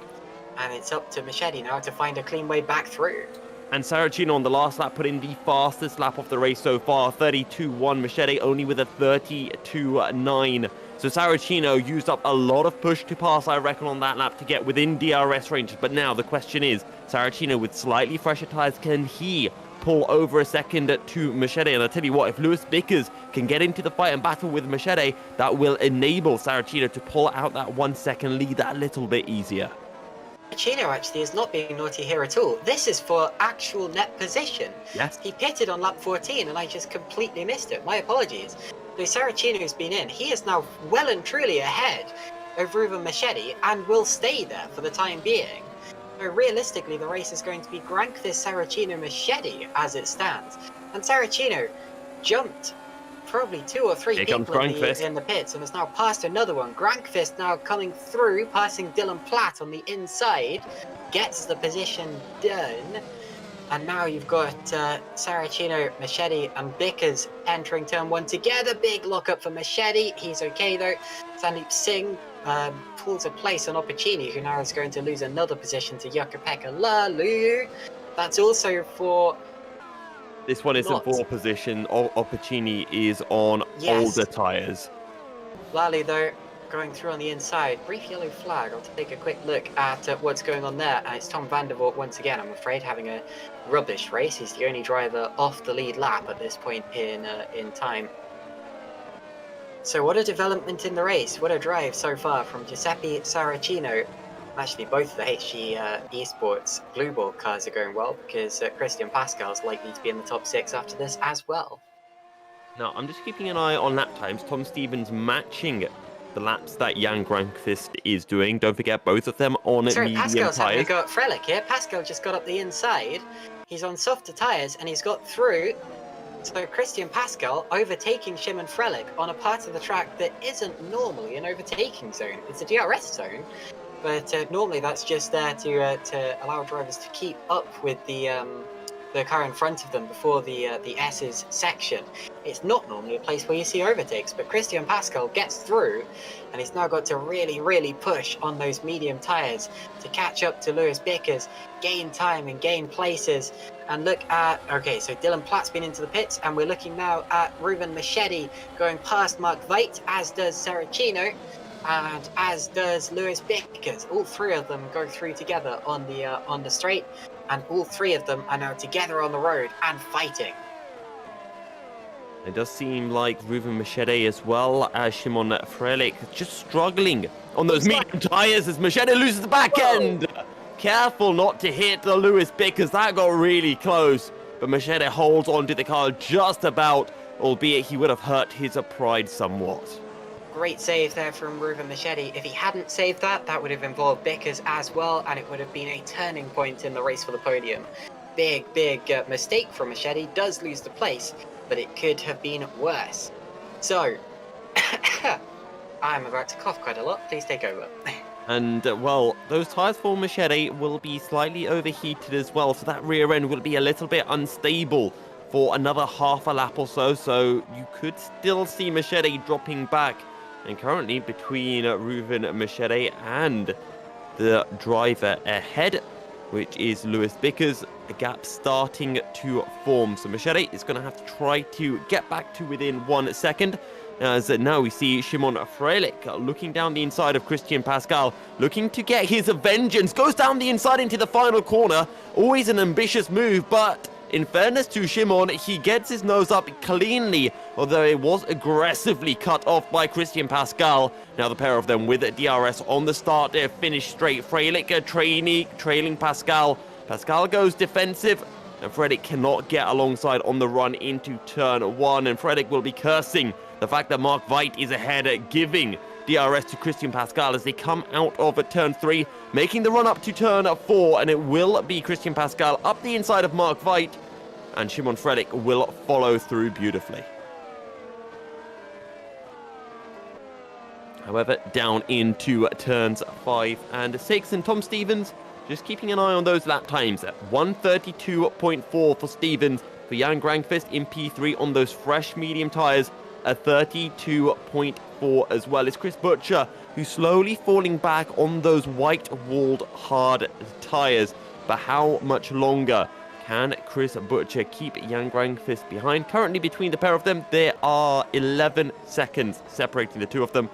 And it's up to Machete now to find a clean way back through. And Saracino on the last lap put in the fastest lap of the race so far, 32.1. Machete only with a 32.9. So Saracino used up a lot of push to pass, I reckon, on that lap to get within DRS range. But now the question is, Saracino with slightly fresher tyres, can he pull over a second to Machete? And I tell you what, if Lewis Bickers can get into the fight and battle with Machete, that will enable Saracino to pull out that 1 second lead that little bit easier. Saracino actually is not being naughty here at all. This is for actual net position. Yes. He pitted on lap 14 and I just completely missed it. My apologies. So Saracino's been in. He is now well and truly ahead of Ruben Machete and will stay there for the time being. So realistically, the race is going to be Grankvist, Saracino, Machete as it stands. And Saracino jumped probably 2 or 3 people in the pits and has now passed another one. Grankvist now coming through, passing Dylan Platt on the inside, gets the position done. And now you've got Saracino, Machete, and Bickers entering turn 1 together. Big lockup for Machete. He's okay though. Sandeep Singh pulls a place on Opportuni, who now is going to lose another position to Yukka-Pekka Lalu. That's also for... This one is in 4th position. Opportuni is on older tyres. Lally though, going through on the inside. Brief yellow flag. I'll take a quick look at what's going on there. And it's Tom van der Voort once again, I'm afraid, having a rubbish race. He's the only driver off the lead lap at this point in time. So what a development in the race. What a drive so far from Giuseppe Saracino. Actually, both of the HG Esports Blue Ball cars are going well because Christian Pascal is likely to be in the top 6 after this as well. Now, I'm just keeping an eye on lap times. Tom Stevens matching the laps that Jan Grankvist is doing. Don't forget, both of them on medium Pascal's having a tyres. go at Frelick here. Pascal just got up the inside. He's on softer tyres and he's got through. So Christian Pascal overtaking Shimon Frelick on a part of the track that isn't normally an overtaking zone. It's a DRS zone. But normally that's just there to allow drivers to keep up with the car in front of them before the S's section. It's not normally a place where you see overtakes, but Christian Pascal gets through, and he's now got to really push on those medium tyres to catch up to Lewis Bickers, gain time and gain places. And look at, okay, so Dylan Platt's been into the pits, and we're looking now at Ruben Machete going past Mark Veit, as does Saracino. And as does Lewis Bickers. All 3 of them go through together on the straight, and all 3 of them are now together on the road and fighting. It does seem like Ruben Machete as well as Shimon Frelick just struggling on those medium tyres as Machete loses the back end. Careful not to hit the Lewis Bickers. That got really close. But Machete holds onto the car just about, albeit he would have hurt his pride somewhat. Great save there from Ruben Machete. If he hadn't saved that, that would have involved Bickers as well, and it would have been a turning point in the race for the podium. Big mistake from Machete. Does lose the place, but it could have been worse. So, I'm about to cough quite a lot. Please take over. And, well, those tyres for Machete will be slightly overheated as well, so that rear end will be a little bit unstable for another half a lap or so, so you could still see Machete dropping back. And currently, between Ruben Machete and the driver ahead, which is Lewis Bickers, a gap starting to form. So Machete is going to have to try to get back to within 1 second. As now we see Shimon Frelick looking down the inside of Christian Pascal, looking to get his vengeance. Goes down the inside into the final corner. Always an ambitious move, but in fairness to Shimon, he gets his nose up cleanly, although it was aggressively cut off by Christian Pascal. Now the pair of them with DRS on the start, they finish straight. Frelick trailing Pascal. Pascal goes defensive, and Frelick cannot get alongside on the run into turn 1, and Frelick will be cursing the fact that Mark Veit is ahead, giving DRS to Christian Pascal as they come out of turn 3, making the run up to turn 4, and it will be Christian Pascal up the inside of Mark Veit, and Shimon Frelick will follow through beautifully. However, down into turns 5 and 6, and Tom Stevens just keeping an eye on those lap times at 132.4 for Stevens, for Jan Granqvist in P3 on those fresh medium tyres at 32.4 as well. It's Chris Butcher who's slowly falling back on those white-walled hard tyres. But how much longer can Chris Butcher keep Jan Granqvist behind? Currently between the pair of them, there are 11 seconds separating the two of them,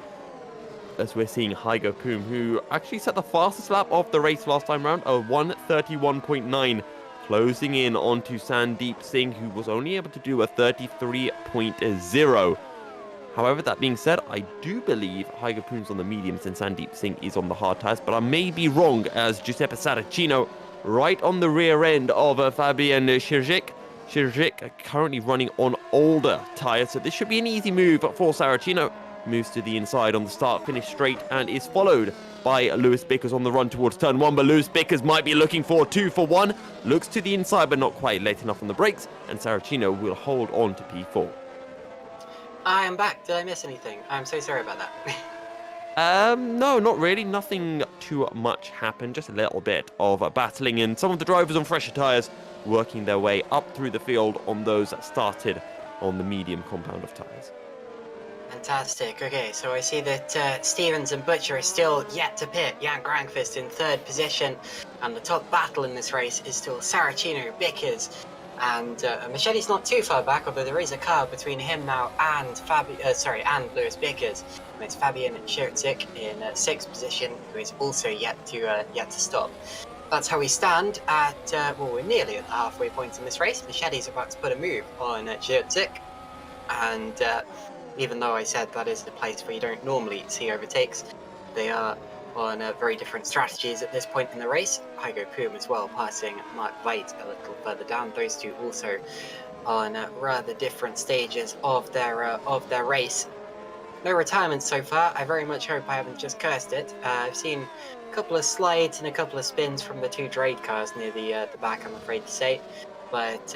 as we're seeing Hygo Poom, who actually set the fastest lap of the race last time round, a 1:31.9, closing in onto Sandeep Singh, who was only able to do a 33.0. However, that being said, I do believe Hygo Poom's on the mediums and Sandeep Singh is on the hard tyres, but I may be wrong, as Giuseppe Saracino right on the rear end of Fabian Širžić. Širžić currently running on older tyres, so this should be an easy move for Saracino. Moves to the inside on the start-finish straight and is followed by Lewis Bickers on the run towards turn 1, but Lewis Bickers might be looking for 2 for 1. Looks to the inside, but not quite late enough on the brakes, and Saracino will hold on to P4. I am back. Did I miss anything? I'm so sorry about that. No, not really. Nothing too much happened. Just a little bit of battling, and some of the drivers on fresher tyres working their way up through the field on those started on the medium compound of tyres. Fantastic. Okay, so I see that Stevens and Butcher are still yet to pit. Jan Granqvist in 3rd position, and the top battle in this race is still Saracino, Bickers, and Machete's not too far back, although there is a car between him now and Lewis Bickers. And it's Fabian Širžić in 6th position, who is also yet to stop. That's how we stand at we're nearly at the halfway point in this race. Machete's about to put a move on Širžić, and even though I said that is the place where you don't normally see overtakes, they are on very different strategies at this point in the race. Hygo Poom as well, passing Mark Veit a little further down. Those two also on rather different stages of their race. No retirement so far. I very much hope I haven't just cursed it. I've seen a couple of slides and a couple of spins from the 2 Drade cars near the back, I'm afraid to say. But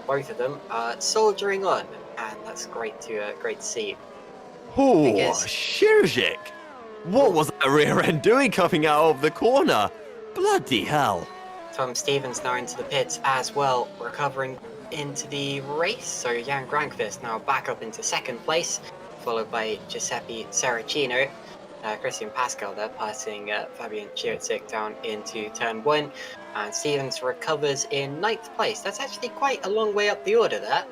both of them are soldiering on, and that's great to see. Oh, Širžić! What was that rear end doing coming out of the corner? Bloody hell! Tom Stevens now into the pits as well, recovering into the race. So Jan Granqvist now back up into 2nd place, followed by Giuseppe Saracino. Christian Pascal there passing Fabian Širžić down into turn 1, and Stevens recovers in 9th place. That's actually quite a long way up the order there,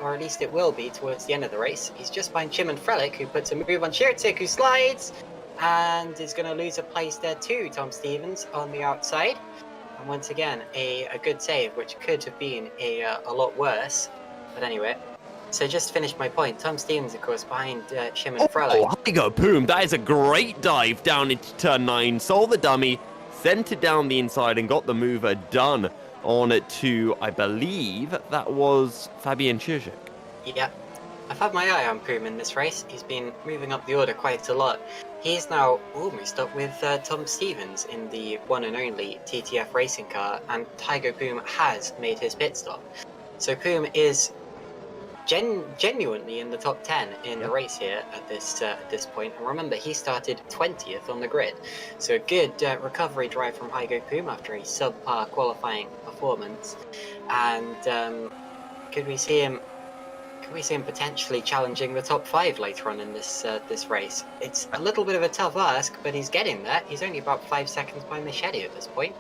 or at least it will be towards the end of the race. He's just behind Shimon Frelick, who puts a move on Širžić, who slides and is going to lose a place there too. Tom Stevens on the outside, and once again a good save, which could have been a lot worse, but anyway. So just to finish my point, Tom Stevens, of course, behind Shimon Frelick. Oh, Hygo Poom, that is a great dive down into turn 9, sold the dummy, sent it down the inside and got the mover done on it to, I believe, that was Fabian Širžić. Yeah, I've had my eye on Poom in this race. He's been moving up the order quite a lot. He's now almost up with Tom Stevens in the one and only TTF racing car, and Hygo Poom has made his pit stop. So Poom is genuinely in the top 10 in the race here at this point. And remember, he started 20th on the grid. So a good recovery drive from Hygo Poom after a subpar qualifying performance. And could we see him potentially challenging the top 5 later on in this race? It's a little bit of a tough ask, but he's getting there. He's only about 5 seconds behind Machete at this point.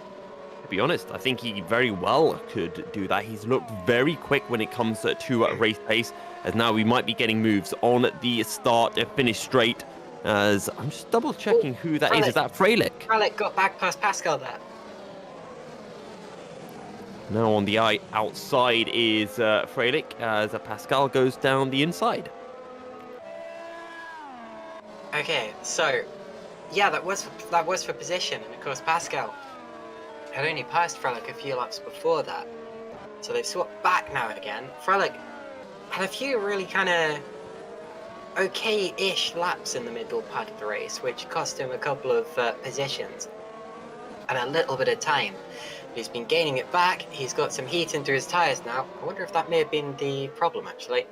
To be honest, I think he very well could do that. He's looked very quick when it comes to race pace, as now we might be getting moves on the start and finish straight. As I'm just double checking who that is. Is that Frelick? Frelick got back past Pascal there. Now on the outside is Frelick, as Pascal goes down the inside. Okay, so yeah, that was for position, and of course Pascal had only passed Frelick a few laps before that, so they've swapped back now again. Frelick had a few really kind of okay-ish laps in the middle part of the race, which cost him a couple of positions and a little bit of time. He's been gaining it back. He's got some heat into his tyres now. I wonder if that may have been the problem, actually.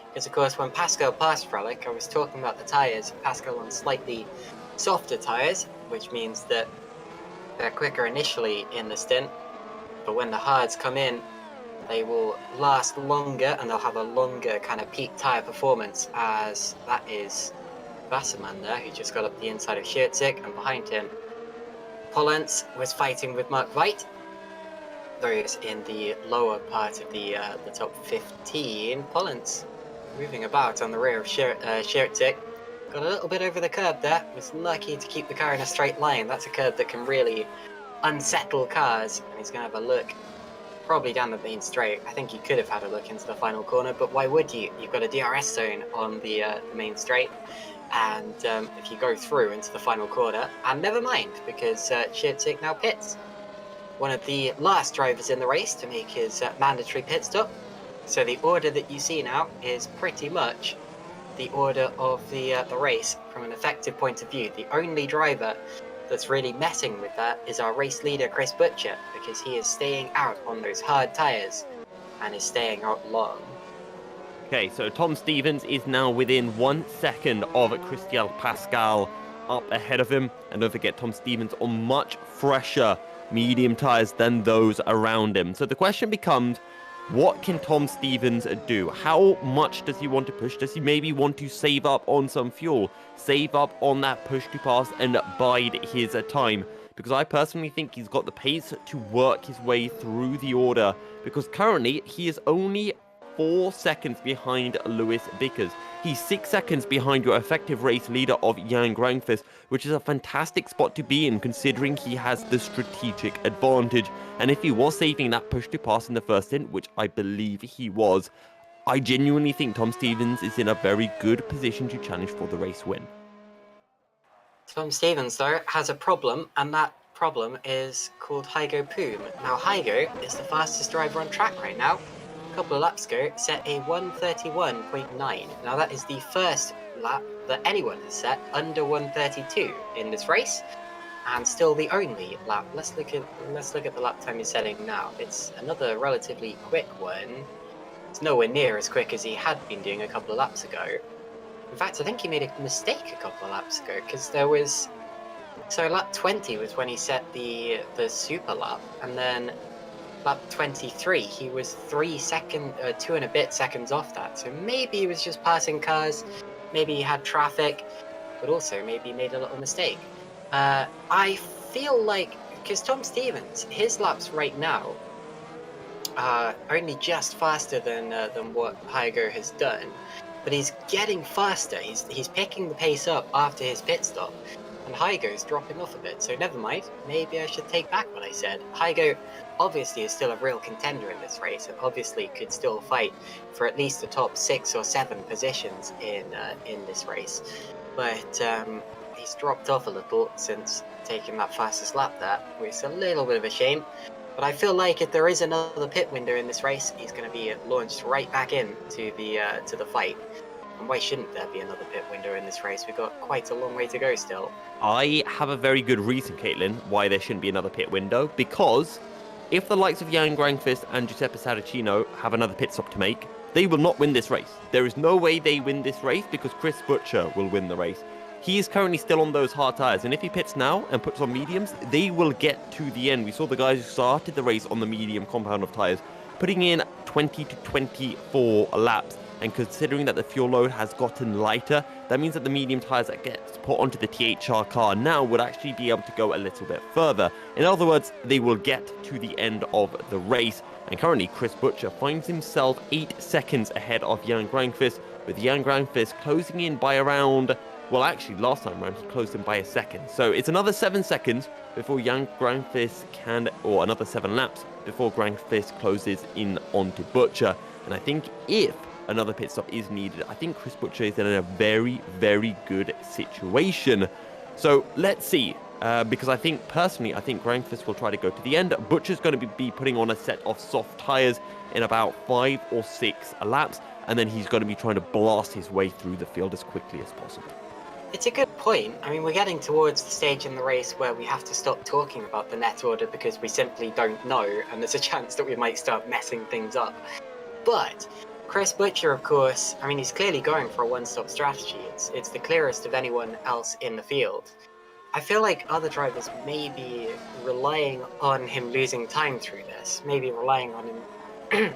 Because, of course, when Pascal passed Frolic, I was talking about the tyres. Pascal on slightly softer tyres, which means that they're quicker initially in the stint. But when the hards come in, they will last longer and they'll have a longer kind of peak tyre performance, as that is Wasserman there, who just got up the inside of Schiertzik, and behind him, Pollens was fighting with Mark White. Those in the lower part of the top 15. Pollens moving about on the rear of Schiertzik. Got a little bit over the curb there. Was lucky to keep the car in a straight line. That's a curb that can really unsettle cars. And he's going to have a look probably down the main straight. I think he could have had a look into the final corner, but why would you? You've got a DRS zone on the main straight. And if you go through into the final corner, and never mind, because Schiertzik now pits. One of the last drivers in the race to make his mandatory pit stop. So the order that you see now is pretty much the order of the race from an effective point of view. The only driver that's really messing with that is our race leader, Chris Butcher, because he is staying out on those hard tyres and is staying out long. Okay, so Tom Stevens is now within 1 second of Christian Pascal up ahead of him. And don't forget, Tom Stevens on much fresher medium tyres than those around him. So the question becomes, what can Tom Stevens do? How much does he want to push? Does he maybe want to save up on some fuel, save up on that push to pass and bide his time? Because I personally think he's got the pace to work his way through the order, because currently he is only 4 seconds behind Lewis Bickers. He's 6 seconds behind your effective race leader of Jan Granqvist, which is a fantastic spot to be in considering he has the strategic advantage. And if he was saving that push to pass in the first stint, which I believe he was, I genuinely think Tom Stevens is in a very good position to challenge for the race win. Tom Stevens, though, has a problem, and that problem is called Hygo Poom. Now, Hygo is the fastest driver on track right now. A couple of laps ago, set a 1:31.9. Now, that is the first lap that anyone has set under 1:32 in this race, and still the only lap. Let's look at the lap time he's setting now. It's another relatively quick one. It's nowhere near as quick as he had been doing a couple of laps ago. In fact, I think he made a mistake a couple of laps ago, because there was... So lap 20 was when he set the super lap, and then lap 23, he was 2 and a bit seconds off that. So maybe he was just passing cars, maybe he had traffic, but also maybe he made a little mistake. I feel like, because Tom Stevens, his laps right now are only just faster than what Hygo has done, but he's getting faster. He's picking the pace up after his pit stop, and Hygo's dropping off a bit. So never mind. Maybe I should take back what I said. Hygo obviously is still a real contender in this race, and obviously could still fight for at least the top 6 or 7 positions in this race. But he's dropped off a little since taking that fastest lap there, which is a little bit of a shame. But I feel like if there is another pit window in this race, he's going to be launched right back in to the fight. And why shouldn't there be another pit window in this race? We've got quite a long way to go still. I have a very good reason, Caitlin, why there shouldn't be another pit window. Because if the likes of Jan Granqvist and Giuseppe Saracino have another pit stop to make, they will not win this race. There is no way they win this race because Chris Butcher will win the race. He is currently still on those hard tyres, and if he pits now and puts on mediums, they will get to the end. We saw the guys who started the race on the medium compound of tyres, putting in 20 to 24 laps. And considering that the fuel load has gotten lighter, that means that the medium tyres that gets put onto the THR car now would actually be able to go a little bit further. In other words, they will get to the end of the race. And currently, Chris Butcher finds himself 8 seconds ahead of Jan Granqvist, with Jan Granqvist closing in by around... Well, actually, last time around, he closed in by a second. So it's another 7 seconds before Jan Granqvist can... Or another 7 laps before Granqvist closes in onto Butcher. And I think if another pit stop is needed, I think Chris Butcher is in a very, very good situation. So let's see. Because I think, personally, I think Granqvist will try to go to the end. Butcher's going to be putting on a set of soft tyres in about 5 or 6 laps. And then he's going to be trying to blast his way through the field as quickly as possible. It's a good point. I mean, we're getting towards the stage in the race where we have to stop talking about the net order because we simply don't know, and there's a chance that we might start messing things up. But Chris Butcher, of course, I mean, he's clearly going for a one-stop strategy. It's the clearest of anyone else in the field. I feel like other drivers may be relying on him losing time through this, maybe relying on him,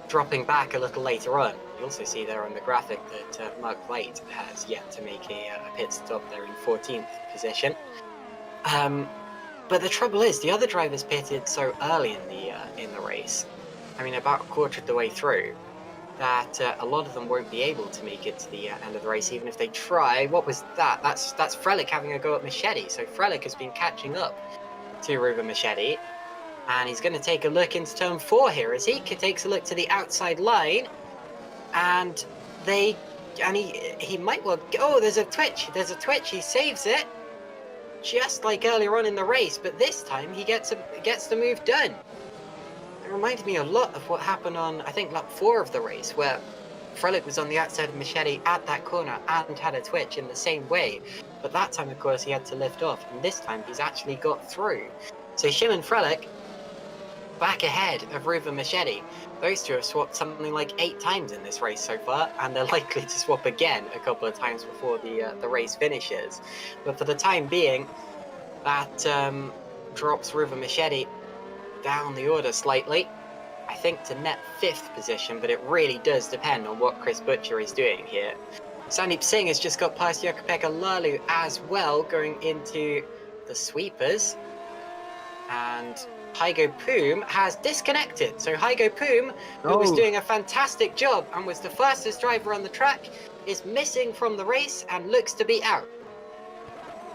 dropping back a little later on. You also see there on the graphic that Mark White has yet to make a pit stop there in 14th position. But the trouble is, the other drivers pitted so early in the race. I mean, about a quarter of the way through, that a lot of them won't be able to make it to the end of the race, even if they try. What was that? That's Frelick having a go at Machete. So Frelick has been catching up to Ruben Machete. And he's going to take a look into turn 4 here as he takes a look to the outside line. And he might well... Oh, there's a twitch. There's a twitch. He saves it. Just like earlier on in the race. But this time he gets the move done. It reminded me a lot of what happened on, I think, lap 4 of the race, where Frelick was on the outside of Machete at that corner and had a twitch in the same way. But that time, of course, he had to lift off. And this time he's actually got through. So Shimon Frelick back ahead of Ruben Machete. Those two have swapped something like 8 times in this race so far, and they're likely to swap again a couple of times before the race finishes. But for the time being, that drops Ruben Machete down the order slightly, I think to net 5th position, but it really does depend on what Chris Butcher is doing here. Sandeep Singh has just got past Jukka-Pekka Lalu as well, going into the sweepers, and Hygo Poom has disconnected. So Hygo Poom, who was doing a fantastic job and was the fastest driver on the track, is missing from the race and looks to be out.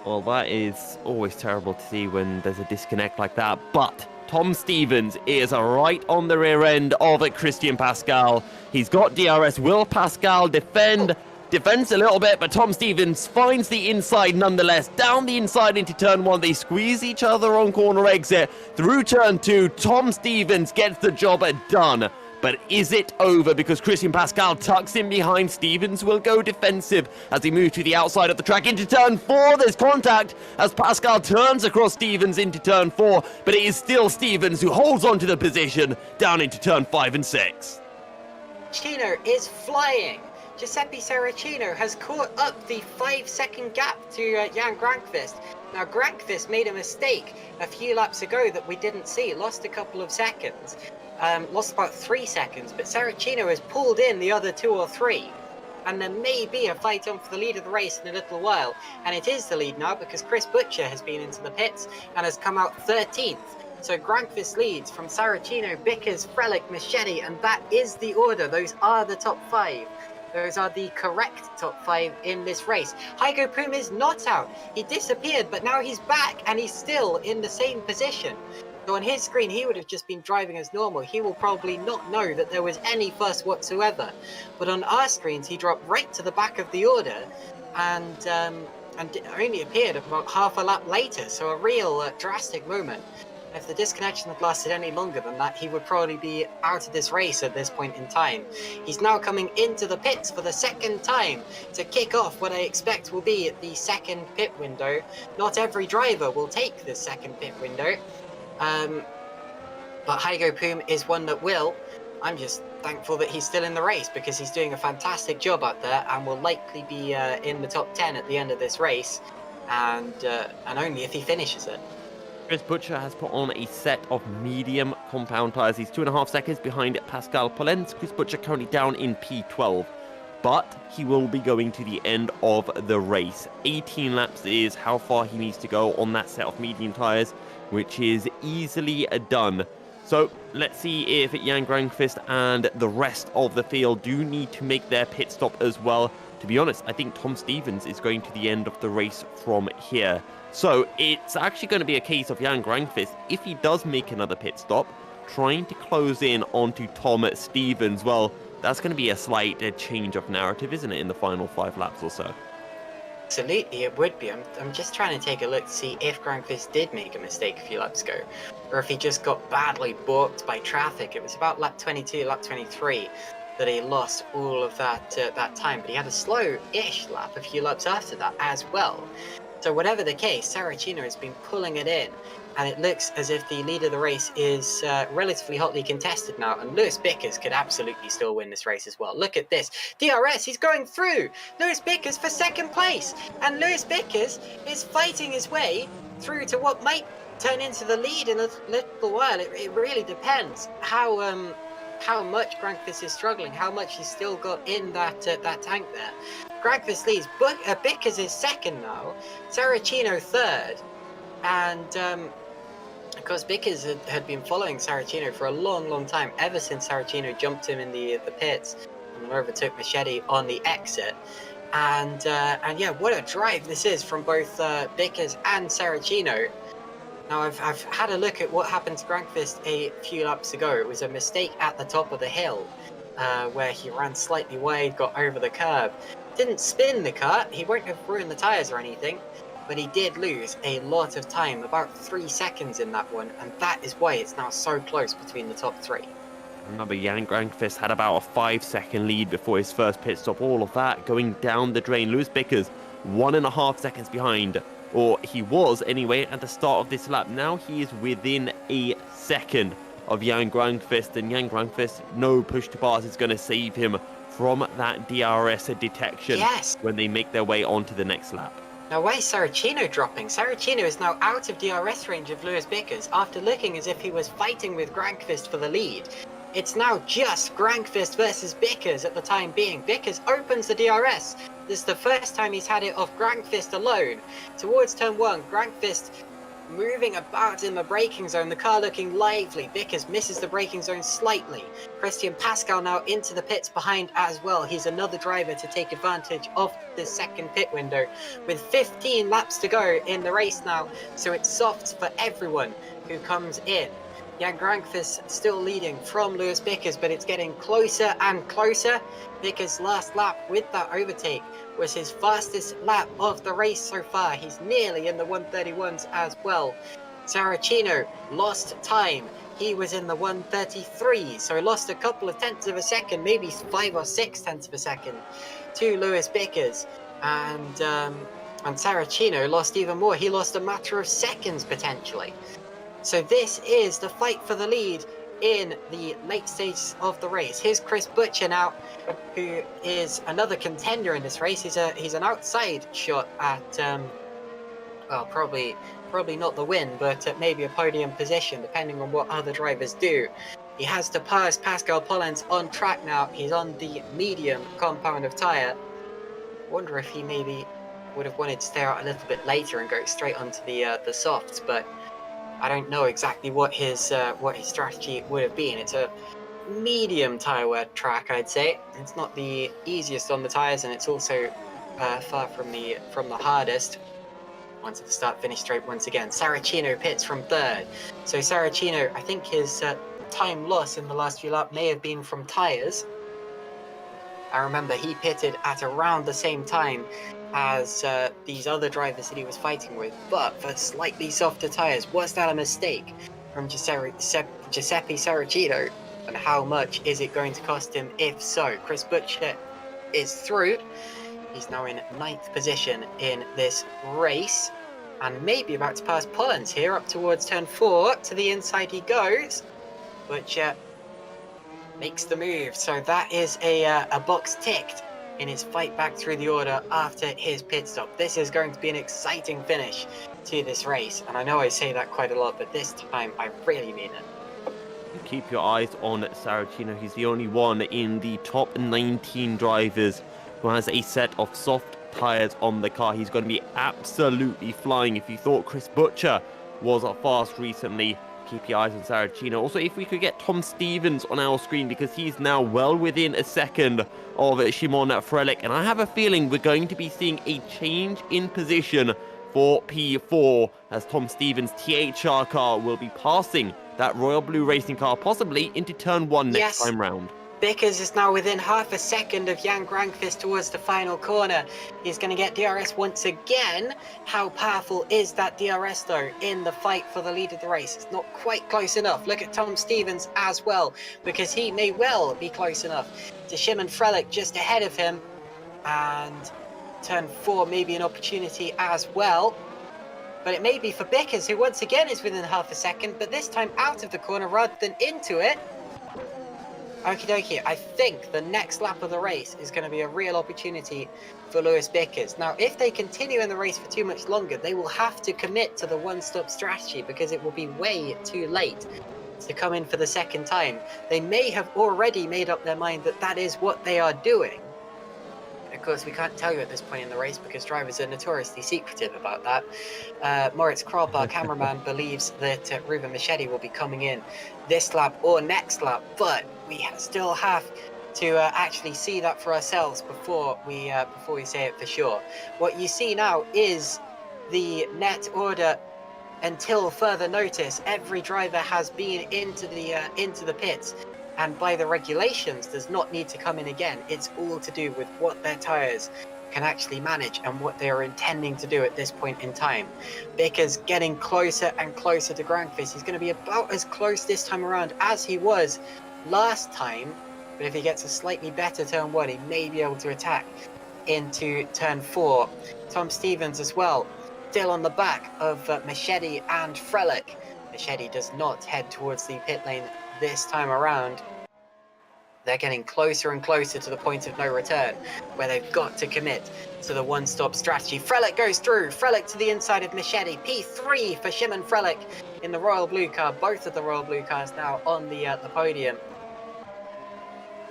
Well, that is always terrible to see when there's a disconnect like that, but Tom Stevens is right on the rear end of Christian Pascal. He's got DRS. Will Pascal defends a little bit, but Tom Stevens finds the inside nonetheless. Down the inside into turn 1. They squeeze each other on corner exit. Through turn 2, Tom Stevens gets the job done. But is it over? Because Christian Pascal tucks in behind. Stevens will go defensive as he moves to the outside of the track into turn 4. There's contact as Pascal turns across Stevens into turn 4. But it is still Stevens who holds on to the position down into turn 5 and 6. Chino is flying. Giuseppe Saracino has caught up the 5-second gap to Jan Grankvist. Now, Grankvist made a mistake a few laps ago that we didn't see. Lost a couple of seconds. Lost about 3 seconds, but Saracino has pulled in the other 2 or 3. And there may be a fight on for the lead of the race in a little while. And it is the lead now because Chris Butcher has been into the pits and has come out 13th. So Grankvist leads from Saracino, Bickers, Frelick, Machete, and that is the order. Those are the top 5. Those are the correct top 5 in this race. Hygo Poom is not out. He disappeared, but now he's back and he's still in the same position. So on his screen, he would have just been driving as normal. He will probably not know that there was any fuss whatsoever. But on our screens, he dropped right to the back of the order and only appeared about half a lap later. So a real drastic moment. If the disconnection had lasted any longer than that, he would probably be out of this race at this point in time. He's now coming into the pits for the second time to kick off what I expect will be the second pit window. Not every driver will take this second pit window. But Hygo Poom is one that will. I'm just thankful that he's still in the race because he's doing a fantastic job out there and will likely be in the top 10 at the end of this race, and only if he finishes it. Chris Butcher has put on a set of medium compound tyres. He's 2.5 seconds behind Pascal Polens. Chris Butcher currently down in P12. But he will be going to the end of the race. 18 laps is how far he needs to go on that set of medium tyres, which is easily done. So let's see if Jan Grankvist and the rest of the field do need to make their pit stop as well. To be honest, I think Tom Stevens is going to the end of the race from here. So it's actually going to be a case of Jan Grankvist, if he does make another pit stop, trying to close in onto Tom Stevens. Well, that's going to be a slight change of narrative, isn't it, in the final 5 laps or so? Absolutely, it would be. I'm just trying to take a look to see if Grankvist did make a mistake a few laps ago, or if he just got badly balked by traffic. It was about lap 22, lap 23. that he lost all of that time, but he had a slow-ish lap a few laps after that as well. So whatever the case, Saracino has been pulling it in, and it looks as if the lead of the race is relatively hotly contested now, and Lewis Bickers could absolutely still win this race as well. Look at this. DRS, he's going through. Lewis Bickers for second place, and Lewis Bickers is fighting his way through to what might turn into the lead in a little while. It really depends how much Grankvist is struggling, how much he's still got in that tank there. Grankvist leads, but Bickers is second now, Saracino third, and of course Bickers had been following Saracino for a long time, ever since Saracino jumped him in the pits and overtook Machete on the exit. And yeah, what a drive this is from both Bickers and Saracino. Now, I've had a look at what happened to Grankvist a few laps ago. It was a mistake at the top of the hill, where he ran slightly wide, got over the curb. Didn't spin the car, he won't have ruined the tyres or anything, but he did lose a lot of time, about 3 seconds in that one, and that is why it's now so close between the top three. Remember, Jan Grankvist had about a 5-second lead before his first pit stop. All of that going down the drain. Lewis Bickers 1.5 seconds behind, or he was anyway at the start of this lap. Now he is within a second of Jan Grankvist, and Jan Grankvist, no push to pass is going to save him from that DRS detection when they make their way onto the next lap. Now, why is Saracino dropping? Saracino is now out of DRS range of Lewis Bickers after looking as if he was fighting with Grankvist for the lead. It's now just Grankvist versus Bickers at the time being. Bickers opens the DRS. This is the first time he's had it off Grankvist alone. Towards turn one, Grankvist moving about in the braking zone, the car looking lively. Bickers misses the braking zone slightly. Christian Pascal now into the pits behind as well. He's another driver to take advantage of the second pit window with 15 laps to go in the race now, so it's soft for everyone who comes in. Jan Grankvist still leading from Lewis Bickers, but it's getting closer and closer. Bickers' last lap with that overtake was his fastest lap of the race so far. He's nearly in the 131s as well. Saracino lost time. He was in the 133, so he lost a couple of tenths of a second, maybe 5 or 6 tenths of a second to Lewis Bickers. And Saracino lost even more. He lost a matter of seconds potentially. So this is the fight for the lead in the late stages of the race. Here's Chris Butcher now, who is another contender in this race. He's an outside shot at well, probably not the win, but maybe a podium position, depending on what other drivers do. He has to pass Pascal Pollens on track now. He's on the medium compound of tyre. Wonder if he maybe would have wanted to stay out a little bit later and go straight onto the softs, but I don't know exactly what his strategy would have been. It's a medium tyre wear track, I'd say. It's not the easiest on the tyres, and it's also far from the hardest. Onto the start-finish straight once again. Saracino pits from third. So Saracino, I think his time loss in the last few laps may have been from tyres. I remember he pitted at around the same time as these other drivers that he was fighting with, but for slightly softer tyres. Was that a mistake from Giuseppe Saracino? And how much is it going to cost him if so? Chris Butcher is through. He's now in 9th position in this race, and maybe about to pass Pollens here up towards turn 4. To the inside he goes. Butcher makes the move, so that is a box ticked in his fight back through the order after his pit stop. This is going to be an exciting finish to this race, and I know I say that quite a lot, but this time I really mean it. Keep your eyes on Saracino. He's the only one in the top 19 drivers who has a set of soft tyres on the car. He's going to be absolutely flying. If you thought Chris Butcher was fast recently, keep your eyes on Saracino. Also, if we could get Tom Stevens on our screen, because he's now well within a second of Shimon Frelich, and I have a feeling we're going to be seeing a change in position for P4 as Tom Stevens' THR car will be passing that Royal Blue Racing car, possibly into turn 1 next time round. Bickers is now within half a second of Jan Grankvist towards the final corner. He's going to get DRS once again. How powerful is that DRS though in the fight for the lead of the race? It's not quite close enough. Look at Tom Stevens as well, because he may well be close enough to Szymon Frelick just ahead of him. And turn 4 may be an opportunity as well. But it may be for Bickers, who once again is within half a second, but this time out of the corner rather than into it. Okie dokie, I think the next lap of the race is going to be a real opportunity for Lewis Bickers. Now, if they continue in the race for too much longer, they will have to commit to the one-stop strategy because it will be way too late to come in for the second time. They may have already made up their mind that that is what they are doing. Of course, we can't tell you at this point in the race because drivers are notoriously secretive about that. Moritz Kropp, our cameraman, believes that Ruben Machedi will be coming in this lap or next lap, but we still have to actually see that for ourselves before we say it for sure. What you see now is the net order until further notice. Every driver has been into the pits, and by the regulations does not need to come in again. It's all to do with what their tyres can actually manage and what they are intending to do at this point in time. Bickers getting closer and closer to Grankvist. He's going to be about as close this time around as he was last time, but if he gets a slightly better turn 1, he may be able to attack into turn 4. Tom Stevens as well, still on the back of Machedi and Frelick. Machedi does not head towards the pit lane this time around. They're getting closer and closer to the point of no return, where they've got to commit to the one-stop strategy. Frelick goes through. Frelick to the inside of Machedi. P3 for Szymon Frelick in the Royal Blue car. Both of the Royal Blue cars now on the podium.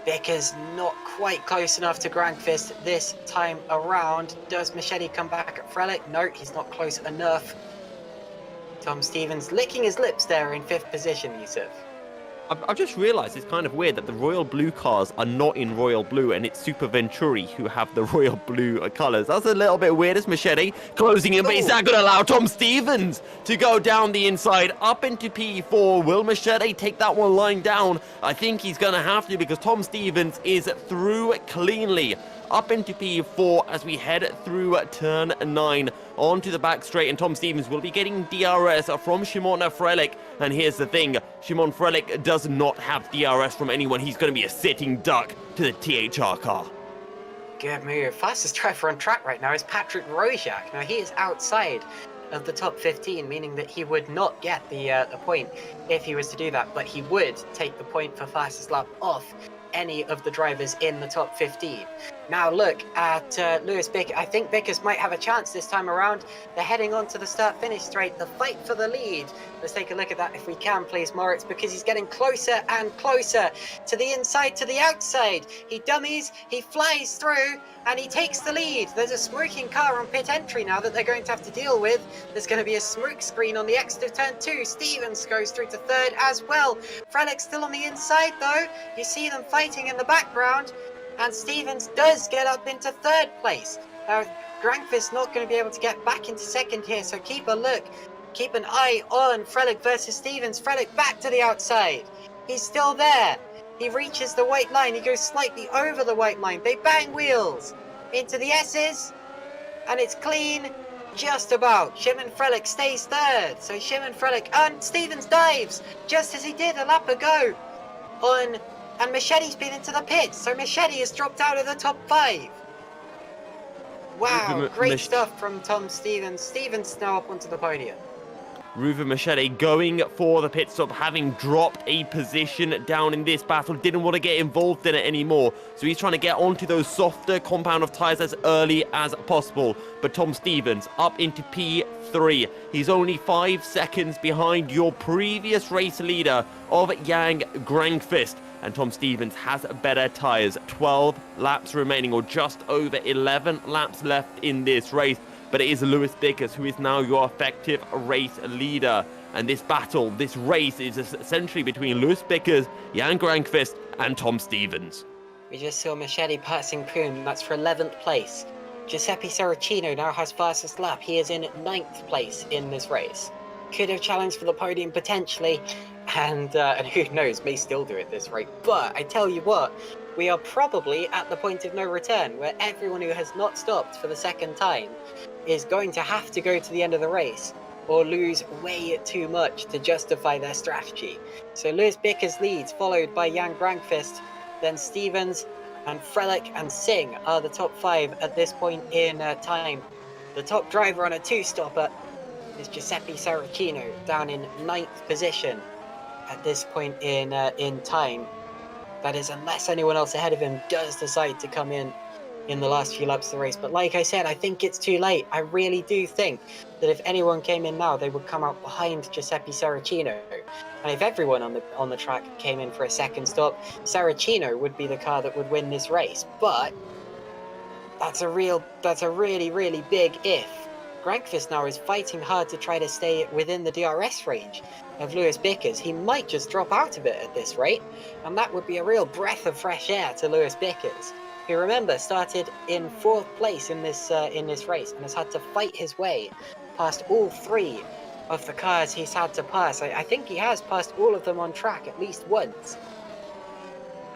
Bickers not quite close enough to Grankvist this time around. Does Machedi come back at Frelick? No, he's not close enough. Tom Stevens licking his lips there in 5th position, Yousuf. I've just realised it's kind of weird that the Royal Blue cars are not in Royal Blue and it's Super Venturi who have the Royal Blue colours. That's a little bit weird. As Machedi closing in, but is that going to allow Tom Stevens to go down the inside up into P4? Will Machedi take that one lying down? I think he's going to have to, because Tom Stevens is through cleanly up into P4 as we head through turn 9 onto the back straight, and Tom Stevens will be getting DRS from Szymon Frelick. And here's the thing, Szymon Frelick does not have DRS from anyone. He's going to be a sitting duck to the THR car. Good move. Fastest driver on track right now is Patrick Rojak. Now he is outside of the top 15, meaning that he would not get the point if he was to do that, but he would take the point for fastest lap off any of the drivers in the top 15. Now look at Lewis Bickers. I think Bickers might have a chance this time around. They're heading on to the start-finish straight, the fight for the lead. Let's take a look at that if we can, please, Moritz, because he's getting closer and closer to the inside, to the outside. He dummies, he flies through, and he takes the lead. There's a smoking car on pit entry now that they're going to have to deal with. There's going to be a smoke screen on the exit of turn 2. Stevens goes through to 3rd as well. Frelick's still on the inside, though. You see them fighting in the background. And Stevens does get up into 3rd place. Grankvist not going to be able to get back into 2nd here, so keep a look. Keep an eye on Frelick versus Stevens. Frelick back to the outside. He's still there. He reaches the white line. He goes slightly over the white line. They bang wheels into the S's, and it's clean just about. Szymon Frelick stays 3rd. So Szymon Frelick, and Stevens dives just as he did a lap ago and Machedi's been into the pits, so Machedi has dropped out of the top 5. Wow, great stuff from Tom Stevens. Stevens now up onto the podium. Ruven Machedi going for the pit stop, having dropped a position down in this battle. Didn't want to get involved in it anymore, so he's trying to get onto those softer compound of tyres as early as possible. But Tom Stevens up into P3. He's only 5 seconds behind your previous race leader of Jan Grankvist. And Tom Stevens has better tyres. 12 laps remaining, or just over 11 laps left in this race. But it is Lewis Bickers who is now your effective race leader. And this battle, this race, is essentially between Lewis Bickers, Jan Grankvist, and Tom Stevens. We just saw Machedi passing Poom. That's for 11th place. Giuseppe Saracino now has fastest lap. He is in 9th place in this race. could have challenged for the podium potentially, and who knows, may still do it this rate. But I tell you what, we are probably at the point of no return, where everyone who has not stopped for the second time is going to have to go to the end of the race, or lose way too much to justify their strategy. So Lewis Bickers leads, followed by Jan Grankvist, then Stevens, and Frelick and Singh are the top 5 at this point in time. The top driver on a 2-stopper is Giuseppe Saracino, down in 9th position at this point in time. That is, unless anyone else ahead of him does decide to come in the last few laps of the race. But like I said, I think it's too late. I really do think that if anyone came in now, they would come out behind Giuseppe Saracino. And if everyone on the track came in for a second stop, Saracino would be the car that would win this race. But that's a really, really big if. Grankvist now is fighting hard to try to stay within the DRS range of Lewis Bickers. He might just drop out of it at this rate, and that would be a real breath of fresh air to Lewis Bickers, who, remember, started in 4th place in this race and has had to fight his way past all 3 of the cars he's had to pass. I think he has passed all of them on track at least once.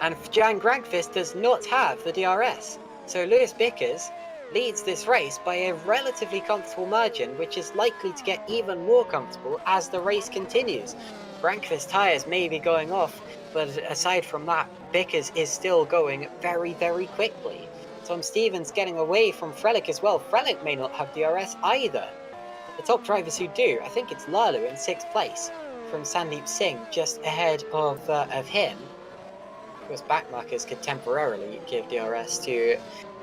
And Jan Grankvist does not have the DRS. So Lewis Bickers leads this race by a relatively comfortable margin, which is likely to get even more comfortable as the race continues. Grankvist's tyres may be going off, but aside from that, Bickers is still going very, very quickly. Tom Stevens getting away from Frelick as well. Frelick may not have DRS either. The top drivers who do, I think it's Lalu in 6th place from Sandeep Singh, just ahead of him. Of course, backmarkers could temporarily give DRS to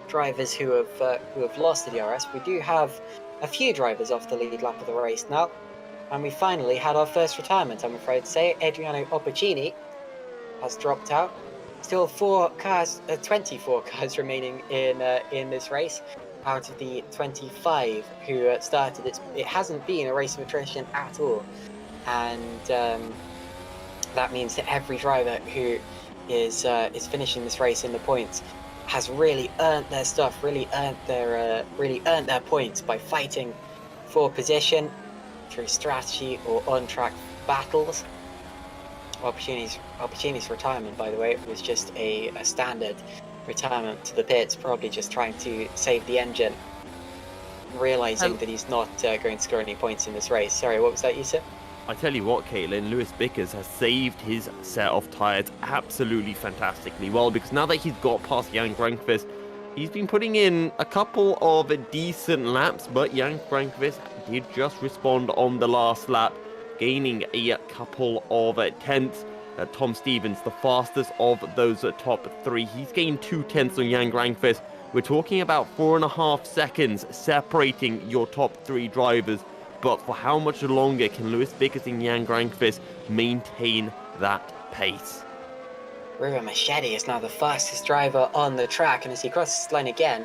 drivers who have lost the DRS. We do have a few drivers off the lead lap of the race now, and we finally had our first retirement, I'm afraid to say. Adriano Oppicini has dropped out. Still 24 cars remaining in this race out of the 25 who started. It hasn't been a race of attrition at all, and that means that every driver who is finishing this race in the points has really earned their stuff, really earned their points by fighting for position through strategy or on-track battles. Oppicini's retirement, by the way, was just a standard retirement to the pits, probably just trying to save the engine, realising that he's not going to score any points in this race. Sorry, what was that you said? I tell you what, Caitlin, Lewis Bickers has saved his set of tyres absolutely fantastically well, because now that he's got past Jan Grankvist, he's been putting in a couple of decent laps, but Jan Grankvist did just respond on the last lap, gaining a couple of tenths. Tom Stevens, the fastest of those top 3, he's gained 2 tenths on Jan Grankvist. We're talking about 4.5 seconds separating your top 3 drivers. But for how much longer can Lewis Bickers and Jan Grankvist maintain that pace? Ruben Machete is now the fastest driver on the track, and as he crosses the line again,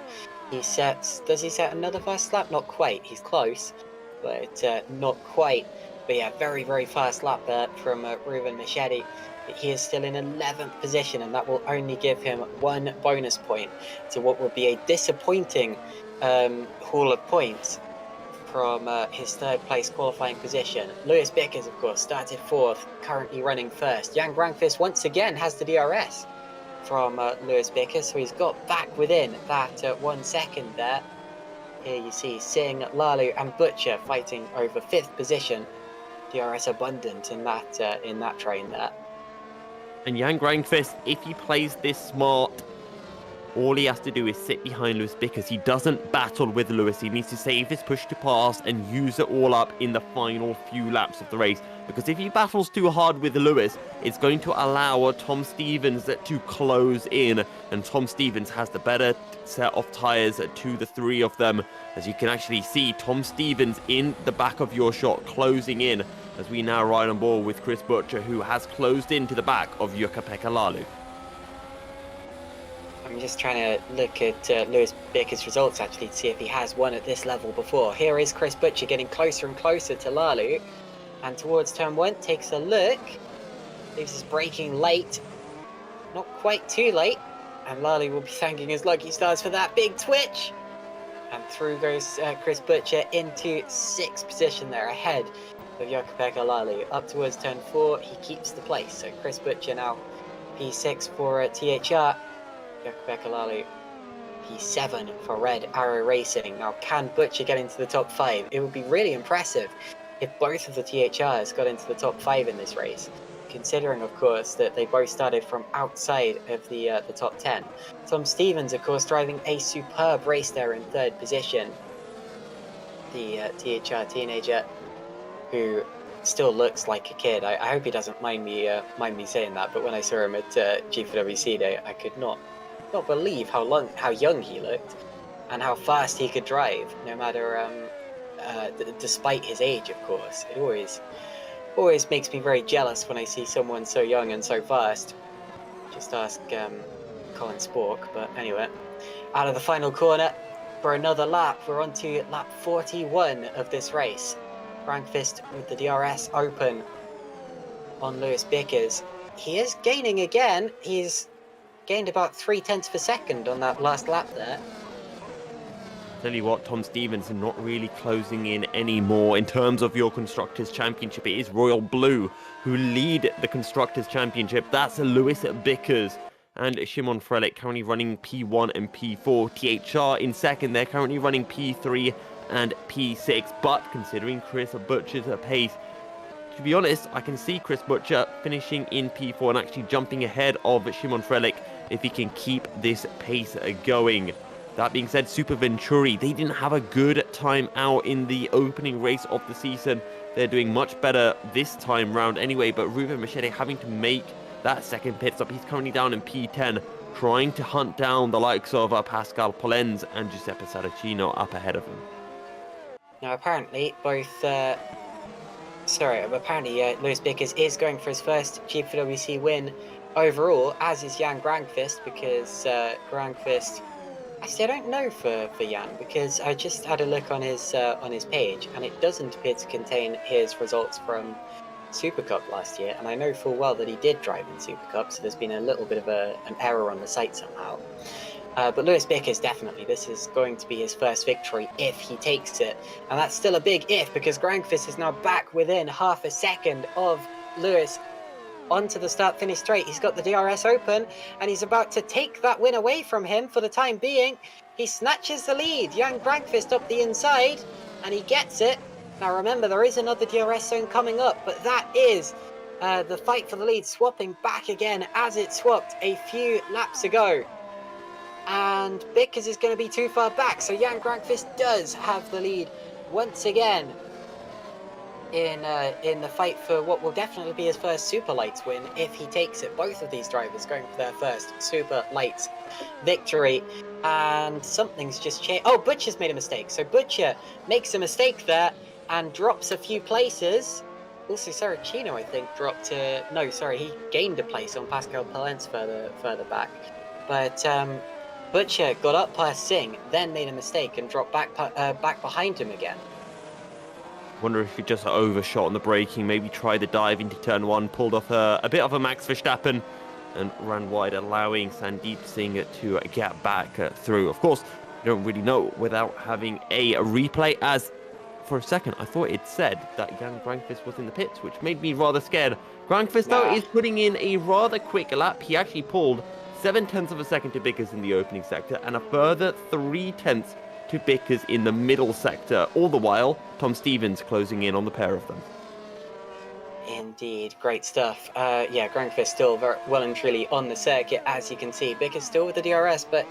does he set another fast lap? Not quite, he's close, but not quite. But yeah, very, very fast lap there from Ruben Machete. He is still in 11th position, and that will only give him 1 bonus point to what would be a disappointing haul of points from his 3rd place qualifying position. Lewis Bickers, of course, started 4th, currently running 1st. Jan Grankvist once again has the DRS from Lewis Bickers, so he's got back within that 1 second there. Here you see Singh, Lalu and Butcher fighting over 5th position. DRS abundant in that train there. And Jan Grankvist, if he plays this smart, all he has to do is sit behind Lewis Bickers. He doesn't battle with Lewis. He needs to save his push to pass and use it all up in the final few laps of the race. Because if he battles too hard with Lewis, it's going to allow Tom Stevens to close in. And Tom Stevens has the better set of tyres to the 3 of them. As you can actually see, Tom Stevens in the back of your shot, closing in. As we now ride on board with Chris Butcher, who has closed into the back of Jukka-Pekka Lalu. I'm just trying to look at Lewis Bickers' results, actually, to see if he has won at this level before. Here is Chris Butcher getting closer and closer to Lalu. And towards turn 1, takes a look. Leaves us braking late. Not quite too late. And Lalu will be thanking his lucky stars for that big twitch. And through goes Chris Butcher into 6th position there, ahead of Jakub Lally. Up towards turn 4, he keeps the place. So Chris Butcher now P6 for THR. Jakub Lally P7 for Red Arrow Racing. Now, can Butcher get into the top 5? It would be really impressive if both of the THRs got into the top 5 in this race, considering, of course, that they both started from outside of the top 10. Tom Stevens, of course, driving a superb race there in 3rd position. The THR teenager, who still looks like a kid. I hope he doesn't mind me saying that, but when I saw him at GPVWC Day, I could not believe how young he looked and how fast he could drive, no matter despite his age, of course. It always makes me very jealous when I see someone so young and so fast. Just ask Colin Spork. But anyway, out of the final corner for another lap. We're on to lap 41 of this race. Grankvist with the DRS open on Lewis Bickers. He is gaining again. He's gained about 0.3 of a second on that last lap there. Tell you what, Tom Stevens not really closing in anymore in terms of your Constructors' Championship. It is Royal Blue who lead the Constructors' Championship. That's Lewis Bickers and Szymon Frelik currently running P1 and P4. THR in second, they're currently running P3 and P6. But considering Chris Butcher's pace, to be honest, I can see Chris Butcher finishing in P4 and actually jumping ahead of Szymon Frelik if he can keep this pace going. That being said, Super Venturi, they didn't have a good time out in the opening race of the season. They're doing much better this time round anyway, but Ruben Machete having to make that second pit stop. He's currently down in P10, trying to hunt down the likes of Pascal Polenz and Giuseppe Saracino up ahead of him. Now, apparently, Lewis Bickers is going for his first GPVWC win overall, as is Jan Grankvist, because Grankvist... Actually, I don't know for Jan, because I just had a look on his page, and it doesn't appear to contain his results from Super Cup last year, and I know full well that he did drive in Super Cup, so there's been a little bit of an error on the site somehow. But Lewis Bickers, definitely, this is going to be his first victory if he takes it, and that's still a big if, because Grankvist is now back within half a second of Lewis onto the start-finish straight. He's got the DRS open, and he's about to take that win away from him for the time being. He snatches the lead. Jan Grankvist up the inside, and he gets it. Now remember, there is another DRS zone coming up, but that is the fight for the lead, swapping back again as it swapped a few laps ago. And Bickers is going to be too far back, so Jan Grankvist does have the lead once again in the fight for what will definitely be his first Superlights win if he takes it. Both of these drivers going for their first Superlights victory, and something's just changed. Oh, Butcher's made a mistake. So Butcher makes a mistake there and drops a few places. Also, Saracino, I think, he gained a place on Pascal Polenz further back. But Butcher got up past Singh, then made a mistake and dropped back behind him again. Wonder if he just overshot on the braking, maybe tried the dive into turn 1, pulled off a bit of a Max Verstappen and ran wide, allowing Sandeep Singh to get back through. Of course, you don't really know without having a replay, as for a second I thought it said that Jan Grankvist was in the pits, which made me rather scared. Grankvist, though, is putting in a rather quick lap. He actually pulled 0.7 of a second to Bickers in the opening sector and a further 0.3 to Bickers in the middle sector. All the while, Tom Stevens closing in on the pair of them. Indeed, great stuff. Grankvist still very well and truly on the circuit, as you can see. Bickers still with the DRS, but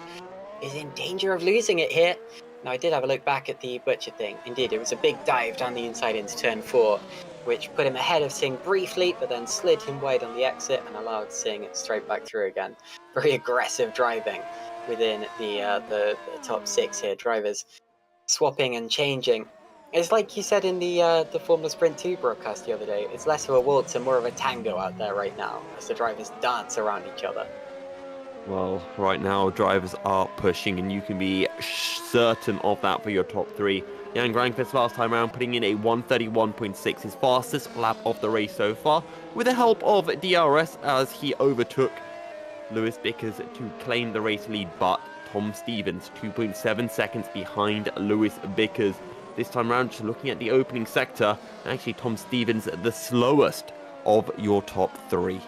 is in danger of losing it here. Now, I did have a look back at the Butcher thing. Indeed, it was a big dive down the inside into turn 4, which put him ahead of Singh briefly, but then slid him wide on the exit and allowed Singh straight back through again. Very aggressive driving within the top 6 here. Drivers swapping and changing. It's like you said in the Formula Sprint 2 broadcast the other day. It's less of a waltz and more of a tango out there right now, as the drivers dance around each other. Well, right now drivers are pushing, and you can be certain of that for your top 3. Jan Grankvist last time around putting in a 1:31.6, his fastest lap of the race so far, with the help of DRS as he overtook Lewis Bickers to claim the race lead, but Tom Stevens 2.7 seconds behind Lewis Bickers. this time around, just looking at the opening sector, actually Tom Stevens the slowest of your top 3.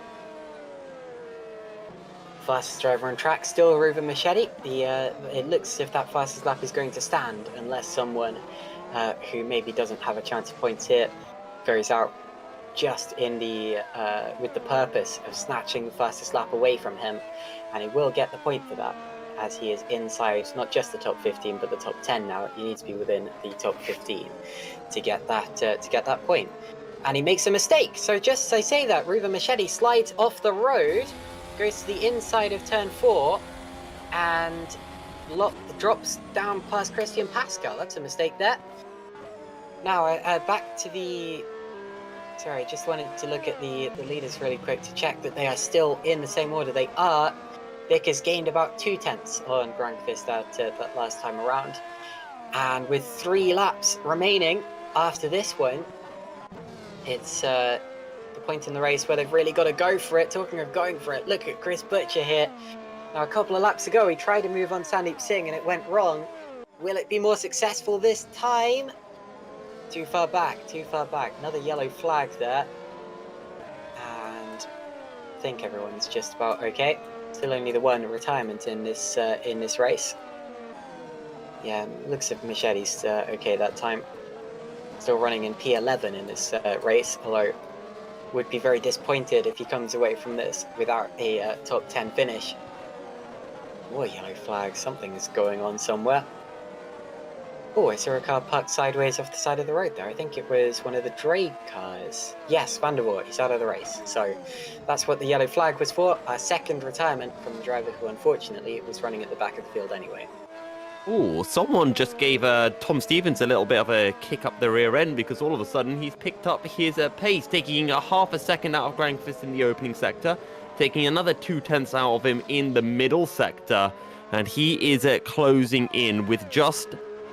Fastest driver on track, still Ruben Machete. It looks as if that fastest lap is going to stand, unless someone who maybe doesn't have a chance of points here goes out just in the with the purpose of snatching the fastest lap away from him, and he will get the point for that, as he is inside not just the top 15 but the top 10 now. You need to be within the top 15 to get that point, and he makes a mistake. So just as I say that, Ruben Machete slides off the road, goes to the inside of turn 4, and drops down past Christian Pascal. That's a mistake there. Now back to the... Sorry, just wanted to look at the leaders really quick to check that they are still in the same order. They are. Vickers gained about 2/10 on Grandqvist that last time around. And with 3 laps remaining after this one, it's the point in the race where they've really got to go for it. Talking of going for it, look at Chris Butcher here. Now, a couple of laps ago, he tried to move on Sandeep Singh and it went wrong. Will it be more successful this time? Too far back. Another yellow flag there. And I think everyone's just about okay. Still only the one retirement in this race. Yeah, looks like Machete's okay that time. Still running in P11 in this race, although would be very disappointed if he comes away from this without a top 10 finish. Oh, yellow flag. Something is going on somewhere. Oh, I saw a car parked sideways off the side of the road there. I think it was one of the Drake cars. Yes, Van der Voort, he's out of the race. So that's what the yellow flag was for. A second retirement from the driver who, unfortunately, was running at the back of the field anyway. Oh, someone just gave Tom Stevens a little bit of a kick up the rear end, because all of a sudden he's picked up his pace, taking a half a second out of Grandqvist in the opening sector, taking another 2/10 out of him in the middle sector, and he is closing in with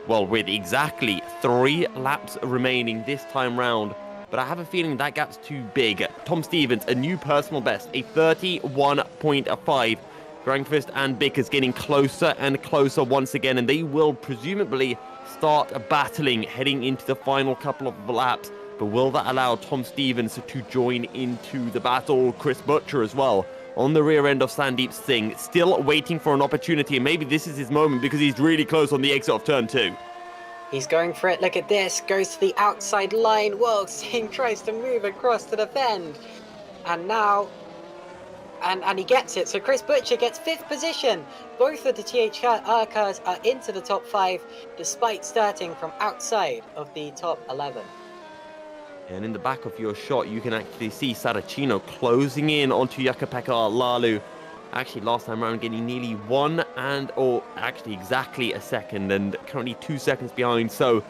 with exactly 3 laps remaining this time round. But I have a feeling that gap's too big. Tom Stevens, a new personal best, a 31.5. Grandqvist and Vickers getting closer and closer once again, and they will presumably start battling heading into the final couple of laps. But will that allow Tom Stevens to join into the battle? Chris Butcher as well on the rear end of Sandeep Singh, still waiting for an opportunity, and maybe this is his moment because he's really close on the exit of turn 2. He's going for it. Look at this. Goes to the outside line. Whoa, Singh tries to move across to the bend. And now... And he gets it. So Chris Butcher gets 5th position. Both of the THR cars are into the top 5, despite starting from outside of the top 11. And in the back of your shot, you can actually see Saracino closing in onto Jukka-Pekka Laulu. Actually, last time around, getting nearly exactly a second, and currently 2 seconds behind. So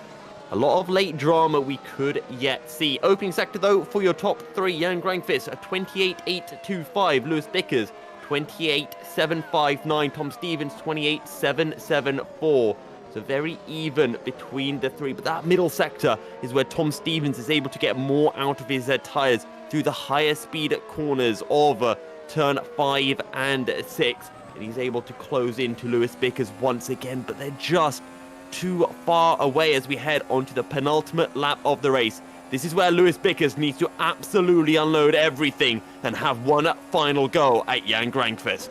a lot of late drama we could yet see. Opening sector, though, for your top 3, Jan Grandqvist, 28.825. Lewis Vickers, 28.759. Tom Stevens, 28.774. So very even between the 3. But that middle sector is where Tom Stevens is able to get more out of his tyres through the higher speed corners of turn 5 and 6. And he's able to close into Lewis Vickers once again. But they're just too far away as we head onto the penultimate lap of the race. This is where Lewis Vickers needs to absolutely unload everything and have one final go at Jan Grandqvist.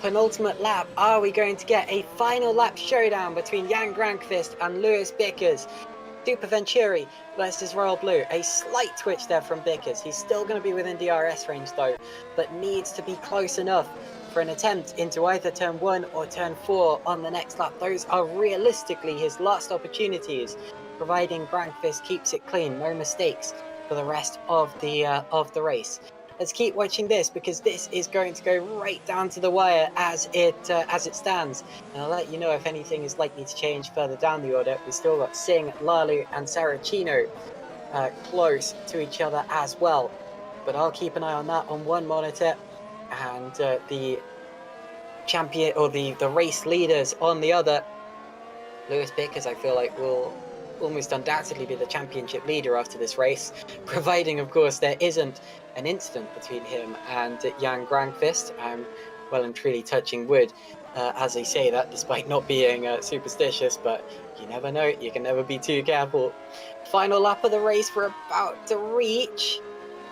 Penultimate lap. Are we going to get a final lap showdown between Jan Grandqvist and Lewis Vickers? Super Venturi versus Royal Blue. A slight twitch there from Vickers. He's still going to be within DRS range though, but needs to be close enough for an attempt into either turn 1 or turn 4 on the next lap. Those are realistically his last opportunities, providing Grandqvist keeps it clean, no mistakes for the rest of the race. Let's keep watching this, because this is going to go right down to the wire as it stands. And I'll let you know if anything is likely to change further down the order. We've still got Singh, Lalu and Saracino close to each other as well. But I'll keep an eye on that on one monitor, and the champion or the race leaders on the other. Lewis Vickers, I feel like, will almost undoubtedly be the championship leader after this race, providing, of course, there isn't an incident between him and Jan Grandqvist. I'm well and truly touching wood as I say that, despite not being superstitious, but you never know, you can never be too careful. Final lap of the race we're about to reach,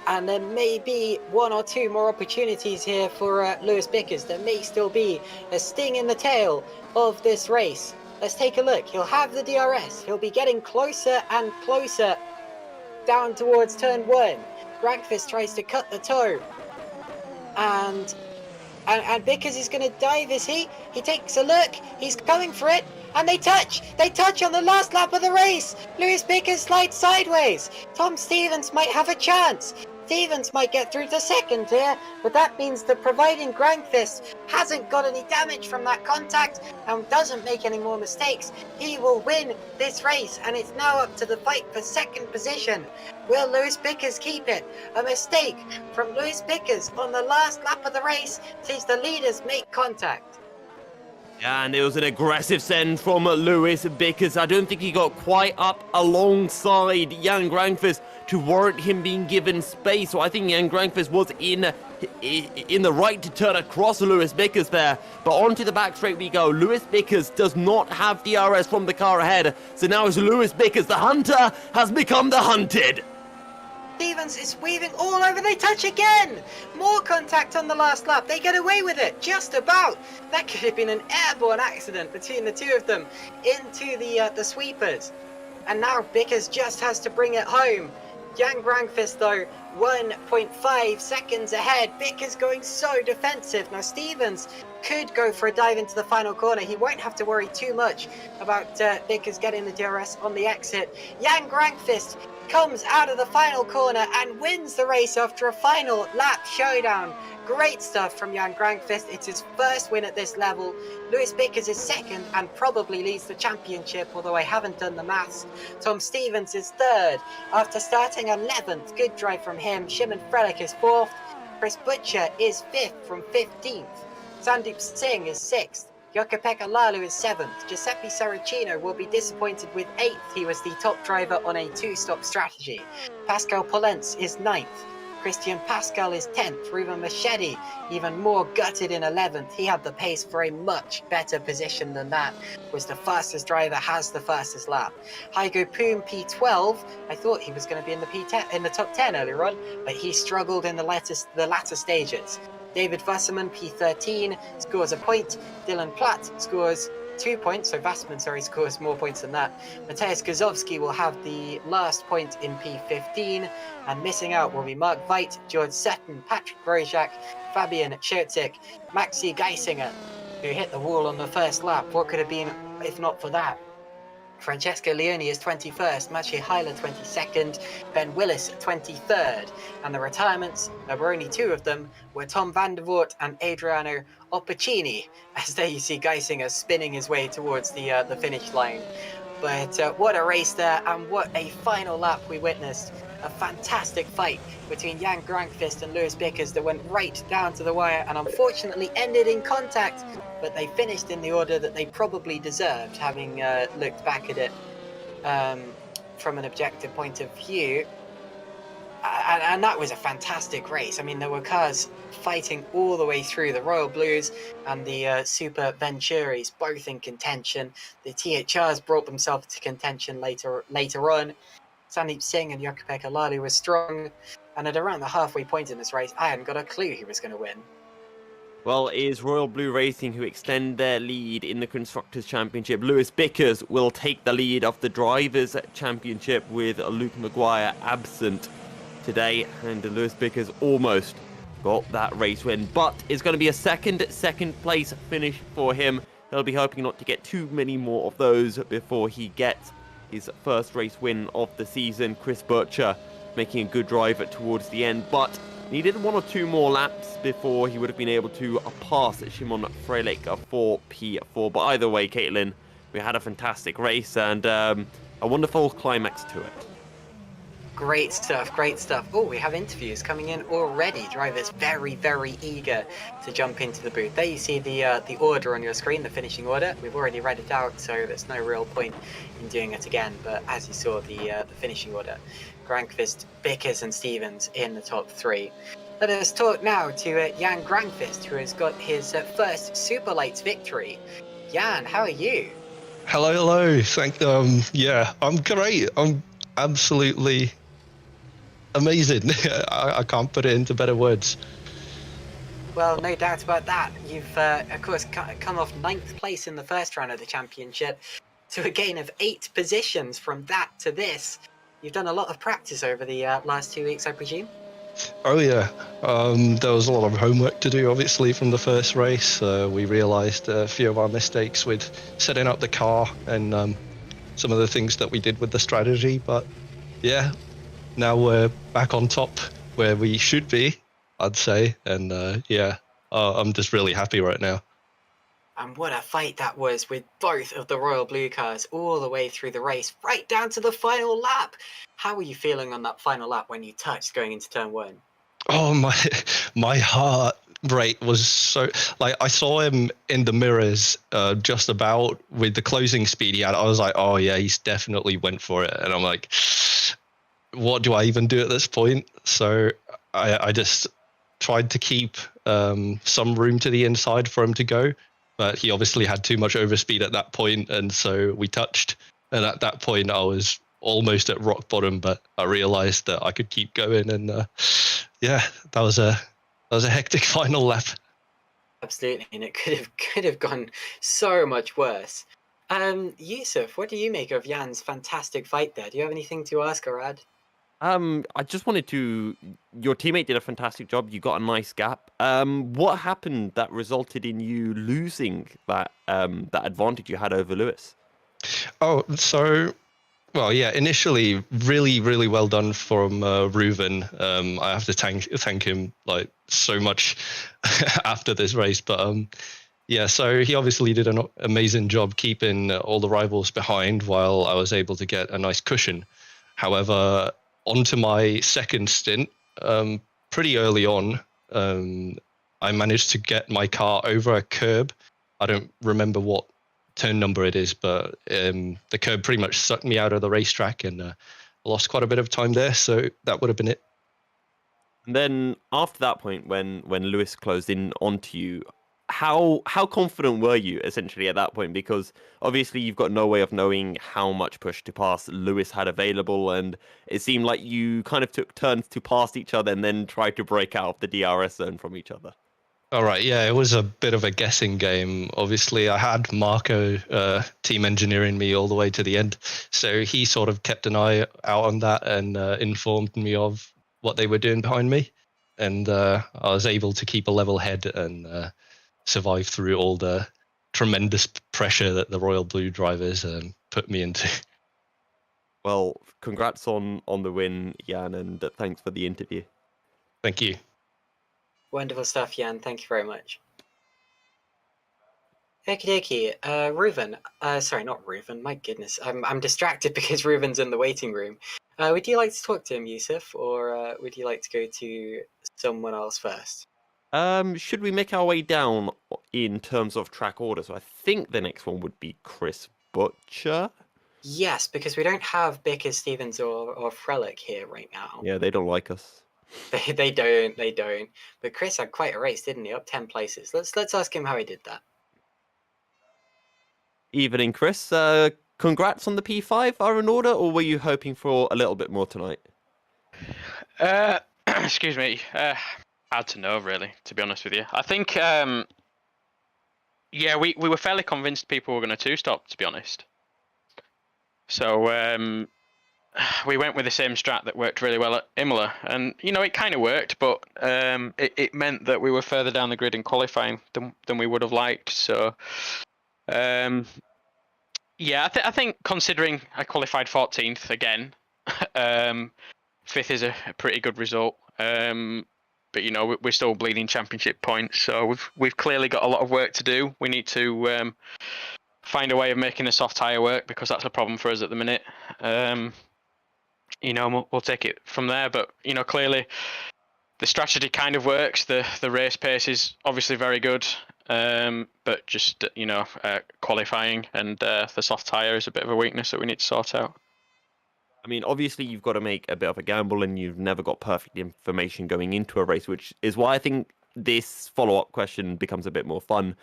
and there may be one or two more opportunities here for Lewis Bickers. There may still be a sting in the tail of this race. Let's take a look. He'll have the DRS. He'll be getting closer and closer down towards turn 1. Grankvist tries to cut the toe, and Bickers is going to dive, is he? He takes a look, he's going for it, and they touch on the last lap of the race. Lewis Bickers slides sideways. Tom Stevens might have a chance. Stevens might get through to second here, but that means that providing Grankvist hasn't got any damage from that contact and doesn't make any more mistakes, he will win this race, and it's now up to the fight for second position. Will Lewis Bickers keep it? A mistake from Lewis Bickers on the last lap of the race sees the leaders make contact. And it was an aggressive send from Lewis Bickers. I don't think he got quite up alongside Jan Grankvist to warrant him being given space. So I think Jan Grankvist was in the right to turn across Lewis Bickers there. But onto the back straight we go. Lewis Bickers does not have DRS from the car ahead. So now it's Lewis Bickers. The hunter has become the hunted. Stevens is weaving all over. They touch again. More contact on the last lap. They get away with it, just about. That could have been an airborne accident between the two of them into the sweepers. And now Bickers just has to bring it home. Jan Grankvist, though, 1.5 seconds ahead. Bickers going so defensive. Now Stevens could go for a dive into the final corner. He won't have to worry too much about Bickers getting the DRS on the exit. Jan Grankvist comes out of the final corner and wins the race after a final lap showdown. Great stuff from Jan Grankvist. It's his first win at this level. Lewis Bickers is second and probably leads the championship, although I haven't done the maths. Tom Stevens is third after starting 11th. Good drive from him. Shimon Frelich is fourth. Chris Butcher is fifth from 15th. Sandeep Singh is sixth. Jukka-Pekka Laulu is 7th. Giuseppe Saracino will be disappointed with 8th. He was the top driver on a 2-stop strategy. Pascal Polentz is 9th. Christian Pascal is 10th. Ruben Machedi, even more gutted in 11th. He had the pace for a much better position than that. Was the fastest driver, has the fastest lap. Heigo Poom P12. I thought he was going to be in the P10 in the top 10 earlier on, but he struggled in the latter stages. David Wasserman, P13, scores a point. Dylan Platt scores 2 points, so Vassman, scores more points than that. Mateusz Gazowski will have the last point in P15, and missing out will be Mark Veit, George Sutton, Patrick Grosjak, Fabian Scherzik, Maxi Geisinger, who hit the wall on the first lap. What could have been if not for that? Francesco Leone is 21st, Maciej Heiler 22nd, Ben Willis 23rd, and the retirements, there were only 2 of them, were Tom van der Voort and Adriano Opportuni, as there you see Geisinger spinning his way towards the finish line. But what a race there, and what a final lap we witnessed. A fantastic fight between Jan Grankvist and Lewis Bickers that went right down to the wire and unfortunately ended in contact, but they finished in the order that they probably deserved, having looked back at it from an objective point of view. And that was a fantastic race. I mean, there were cars fighting all the way through. The Royal Blues and the Super Venturis, both in contention. The THRs brought themselves to contention later on. Sandeep Singh and Jukka-Pekka Laulu were strong, and at around the halfway point in this race, I hadn't got a clue who was going to win. Well, it is Royal Blue Racing who extend their lead in the Constructors' Championship. Lewis Bickers will take the lead of the Drivers' Championship with Luke Maguire absent today, and Lewis Bickers almost got that race win, but it's going to be a second place finish for him. He'll be hoping not to get too many more of those before he gets his first race win of the season. Chris Butcher making a good drive towards the end, but needed 1 or 2 more laps before he would have been able to pass Shimon Frelich for P4. But either way, Caitlin, we had a fantastic race and a wonderful climax to it. Great stuff, great stuff. Oh, we have interviews coming in already. Drivers very, very eager to jump into the booth. There you see the order on your screen, the finishing order. We've already read it out, so there's no real point in doing it again. But as you saw, the finishing order, Grankvist, Bickers and Stevens in the top 3. Let us talk now to Jan Grangfist, who has got his first Superlights victory. Jan, how are you? Hello. Yeah, I'm great. I'm absolutely amazing. I can't put it into better words. Well, no doubt about that. You've, of course, come off 9th place in the first round of the championship to a gain of 8 positions from that to this. You've done a lot of practice over the last 2 weeks, I presume? Oh yeah, there was a lot of homework to do, obviously, from the first race. We realised a few of our mistakes with setting up the car and some of the things that we did with the strategy. But yeah, now we're back on top where we should be, I'd say. And I'm just really happy right now. And what a fight that was with both of the Royal Blue cars all the way through the race, right down to the final lap. How were you feeling on that final lap when you touched going into turn 1? Oh my heart rate was so, like, I saw him in the mirrors just about with the closing speed he had. I was like, oh yeah, he's definitely went for it. And I'm like, what do I even do at this point? So I just tried to keep some room to the inside for him to go, but he obviously had too much overspeed at that point, and so we touched. And at that point, I was almost at rock bottom, but I realized that I could keep going, and yeah, that was a hectic final lap. Absolutely, and it could have gone so much worse. Yousuf, what do you make of Jan's fantastic fight there? Do you have anything to ask or add? I just wanted to. Your teammate did a fantastic job. You got a nice gap. What happened that resulted in you losing that that advantage you had over Lewis? Oh, so well, yeah. Initially, really well done from Reuven. I have to thank him like so much after this race, but yeah. So he obviously did an amazing job keeping all the rivals behind, while I was able to get a nice cushion. However, onto my second stint, pretty early on, I managed to get my car over a curb. I don't remember what turn number it is, but the curb pretty much sucked me out of the racetrack, and I lost quite a bit of time there. So that would have been it. And then after that point, when Lewis closed in onto you, how confident were you essentially at that point? Because obviously you've got no way of knowing how much push to pass Lewis had available, and it seemed like you kind of took turns to pass each other and then tried to break out of the DRS zone from each other. All right, yeah, it was a bit of a guessing game. Obviously, I had Marco team engineering me all the way to the end, so he sort of kept an eye out on that and informed me of what they were doing behind me, and I was able to keep a level head and survive through all the tremendous pressure that the Royal Blue drivers put me into. Well, congrats on the win, Jan, and thanks for the interview. Thank you. Wonderful stuff, Jan. Thank you very much. Okie dokie. Reuven. Sorry, not Reuven. My goodness. I'm distracted because Reuven's in the waiting room. Would you like to talk to him, Yousuf, or would you like to go to someone else first? Should we make our way down in terms of track order? So I think the next one would be Chris Butcher. Yes, because we don't have Bicker, Stevens, or Frelick here right now. Yeah, they don't like us. They don't. But Chris had quite a race, didn't he? Up 10 places. Let's ask him how he did that. Evening, Chris. Congrats on the P5. Are in order, or were you hoping for a little bit more tonight? Excuse me. Hard to know, really, to be honest with you. I think, yeah, we were fairly convinced people were going to two-stop, to be honest. So we went with the same strat that worked really well at Imola, and you know it kind of worked, but it meant that we were further down the grid in qualifying than we would have liked. So yeah, I think considering I qualified 14th again, 5th is a pretty good result. But you know we're still bleeding championship points, so we've clearly got a lot of work to do. We need to find a way of making the soft tyre work, because that's a problem for us at the minute. You know, we'll take it from there. But you know, clearly the strategy kind of works. The race pace is obviously very good, but just you know, qualifying and the soft tyre is a bit of a weakness that we need to sort out. I mean, obviously, you've got to make a bit of a gamble, and you've never got perfect information going into a race, which is why I think this follow-up question becomes a bit more fun.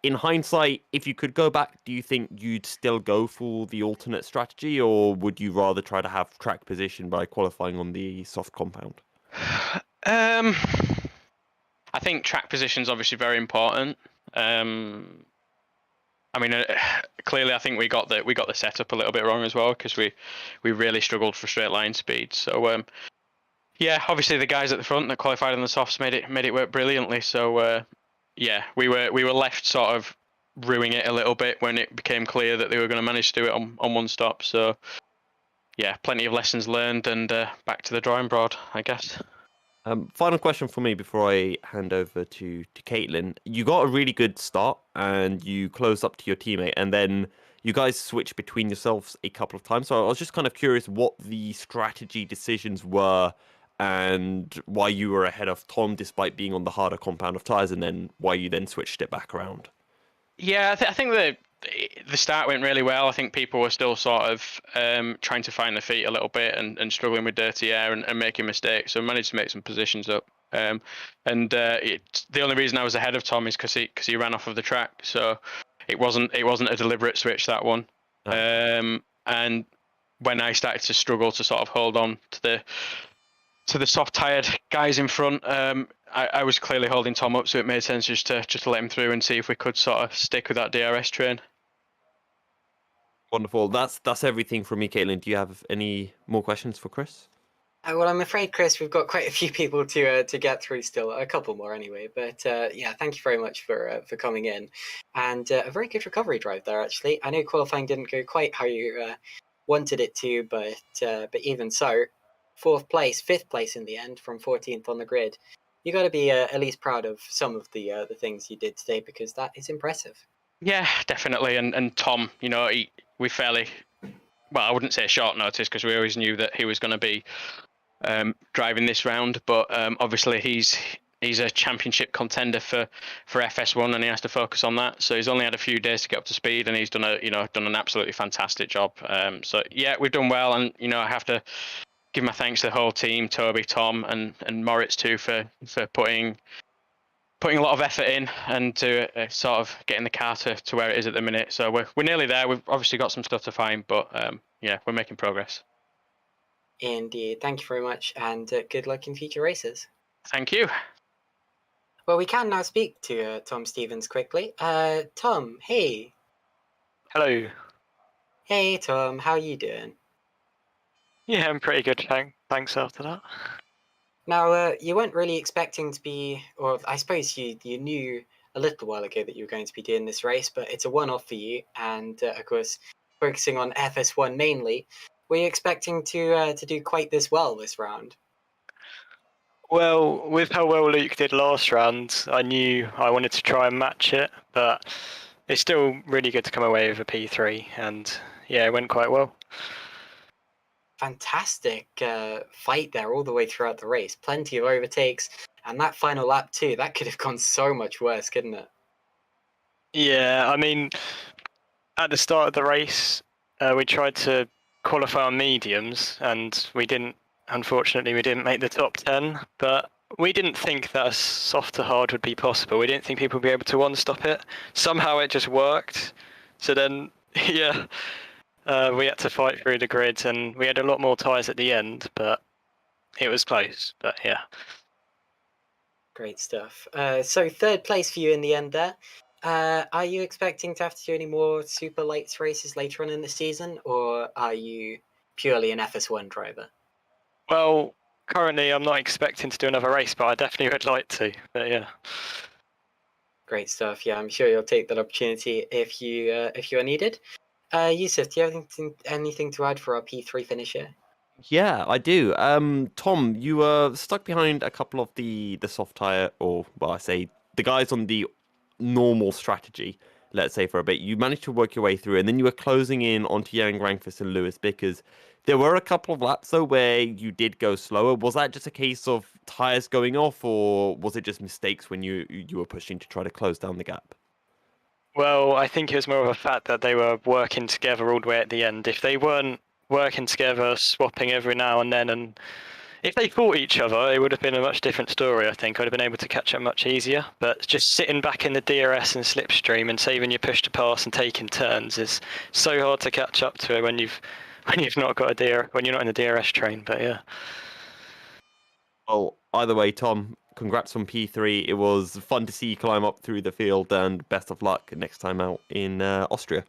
In hindsight, if you could go back, do you think you'd still go for the alternate strategy, or would you rather try to have track position by qualifying on the soft compound? I think track position is obviously very important. I mean, clearly, I think we got the setup a little bit wrong as well, because we really struggled for straight line speed. So yeah, obviously the guys at the front that qualified on the softs made it work brilliantly. So yeah, we were left sort of ruining it a little bit when it became clear that they were going to manage to do it on one stop. So yeah, plenty of lessons learned, and back to the drawing board, I guess. Final question for me before I hand over to Caitlin. You got a really good start and you closed up to your teammate, and then you guys switched between yourselves a couple of times. So I was just kind of curious what the strategy decisions were and why you were ahead of Tom despite being on the harder compound of tyres, and then why you then switched it back around. Yeah, I think the start went really well. I think people were still sort of trying to find their feet a little bit and struggling with dirty air and making mistakes. So I managed to make some positions up. The only reason I was ahead of Tom is because he ran off of the track. So it wasn't a deliberate switch, that one. Oh. And when I started to struggle to sort of hold on to the soft tired guys in front, I was clearly holding Tom up, so it made sense just to let him through and see if we could sort of stick with that DRS train. Wonderful. That's everything from me, Caitlin. Do you have any more questions for Chris? Well, I'm afraid, Chris, we've got quite a few people to get through still. A couple more anyway. But yeah, thank you very much for coming in, and a very good recovery drive there. Actually, I know qualifying didn't go quite how you wanted it to, but even so, fifth place in the end from 14th on the grid. You got to be at least proud of some of the things you did today, because that is impressive. Yeah, definitely. And Tom, we fairly, well, I wouldn't say short notice, because we always knew that he was going to be driving this round, but obviously he's a championship contender for FS1, and he has to focus on that. So he's only had a few days to get up to speed, and he's done an absolutely fantastic job. So yeah, we've done well, and I have to give my thanks to the whole team, Toby, Tom, and Moritz too, for putting a lot of effort in and to sort of getting the car to where it is at the minute. So we're nearly there. We've obviously got some stuff to find, but yeah, we're making progress. Indeed. Thank you very much, and good luck in future races. Thank you. Well, we can now speak to Tom Stevens quickly. Tom, hey. Hello. Hey, Tom. How are you doing? Yeah, I'm pretty good. Thanks after that. Now, you weren't really expecting to be, or I suppose you knew a little while ago that you were going to be doing this race, but it's a one-off for you, and of course, focusing on FS1 mainly. Were you expecting to do quite this well this round? Well, with how well Luke did last round, I knew I wanted to try and match it, but it's still really good to come away with a P3, and yeah, it went quite well. Fantastic fight there all the way throughout the race. Plenty of overtakes, and that final lap too. That could have gone so much worse, couldn't it? Yeah, I mean, at the start of the race, we tried to qualify on mediums, and unfortunately, we didn't make the top 10, but we didn't think that a soft to hard would be possible. We didn't think people would be able to one-stop it. Somehow it just worked. So then, yeah, we had to fight through the grid, and we had a lot more tyres at the end, but it was close. But yeah. Great stuff. So third place for you in the end there. Are you expecting to have to do any more Superlights races later on in the season, or are you purely an FS1 driver? Well, currently I'm not expecting to do another race, but I definitely would like to. But yeah. Great stuff. Yeah, I'm sure you'll take that opportunity if you are needed. Yousuf, do you have anything to add for our P3 finish here? Yeah, I do. Tom, you were stuck behind a couple of the soft tire, or well, I say the guys on the normal strategy, let's say, for a bit. You managed to work your way through, and then you were closing in onto Jan Grangfus and Lewis Bickers. There were a couple of laps, though, where you did go slower. Was that just a case of tires going off, or was it just mistakes when you were pushing to try to close down the gap? Well, I think it was more of a fact that they were working together all the way at the end. If they weren't working together, swapping every now and then. And if they fought each other, it would have been a much different story, I think. I'd have been able to catch up much easier. But just sitting back in the DRS and slipstream and saving your push to pass and taking turns is so hard to catch up to it when you've not got when you're not in the DRS train. But yeah. Well, either way, Tom, congrats on P3. It was fun to see you climb up through the field, and best of luck next time out in Austria.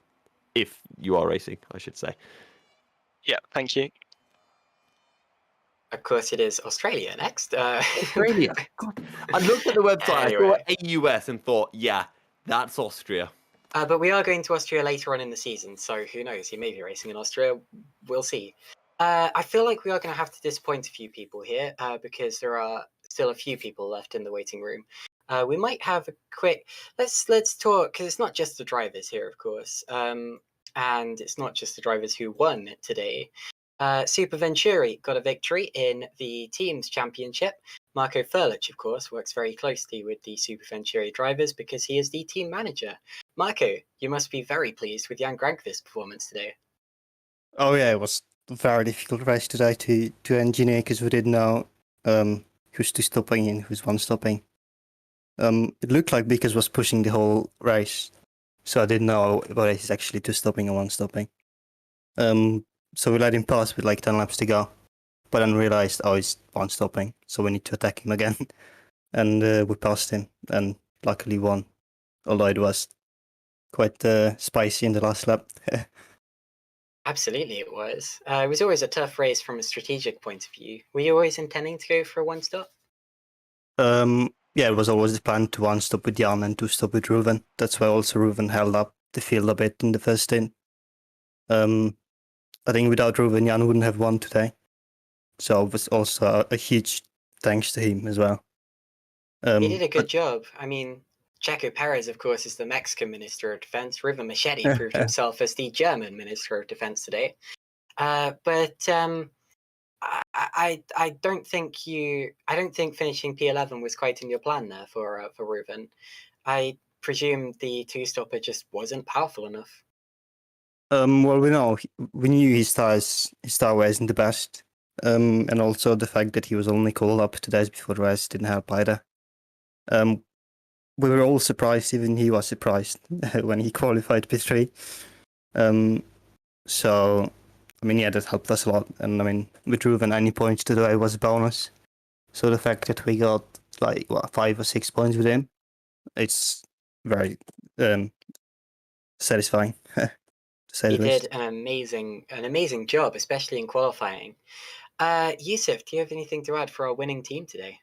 If you are racing, I should say. Yeah, thank you. Of course, it is Australia next. Australia. God. I looked at the website, Anyway. I saw AUS and thought, yeah, that's Austria. But we are going to Austria later on in the season, so who knows? He may be racing in Austria. We'll see. I feel like we are going to have to disappoint a few people here because there are still a few people left in the waiting room. We might have a quick. Let's talk because it's not just the drivers here, of course, and it's not just the drivers who won today. Super Venturi got a victory in the team's championship. Marco Furlich, of course, works very closely with the Super Venturi drivers because he is the team manager. Marco, you must be very pleased with Jan Grankvist's performance today. Oh yeah, it was a very difficult race today to engineer because we didn't know who's two stopping and who's one stopping. It looked like Bikas was pushing the whole race, so I didn't know whether he's actually two stopping or one stopping. So we let him pass with like 10 laps to go, but then realized, oh, he's one stopping, so we need to attack him again. And we passed him, and luckily won, although it was quite spicy in the last lap. Absolutely, it was. It was always a tough race from a strategic point of view. Were you always intending to go for a one stop? Yeah, it was always the plan to one stop with Jan and two stop with Ruven. That's why also Ruven held up the field a bit in the first stint. I think without Ruven, Jan wouldn't have won today. So it was also a huge thanks to him as well. He did a good job. I mean, Checo Perez, of course, is the Mexican Minister of Defense. River Machete proved himself as the German Minister of Defense today. But I don't think finishing P11 was quite in your plan there for Ruven. I presume the two stopper just wasn't powerful enough. Well, we knew his tire wear isn't the best, and also the fact that he was only called up 2 days before the race didn't help either. We were all surprised, even he was surprised when he qualified P3. So, I mean, yeah, that helped us a lot. And I mean, with Ruven, any points today was a bonus. So the fact that we got 5 or 6 points with him, it's very satisfying. He did an amazing job, especially in qualifying. Yousuf, do you have anything to add for our winning team today?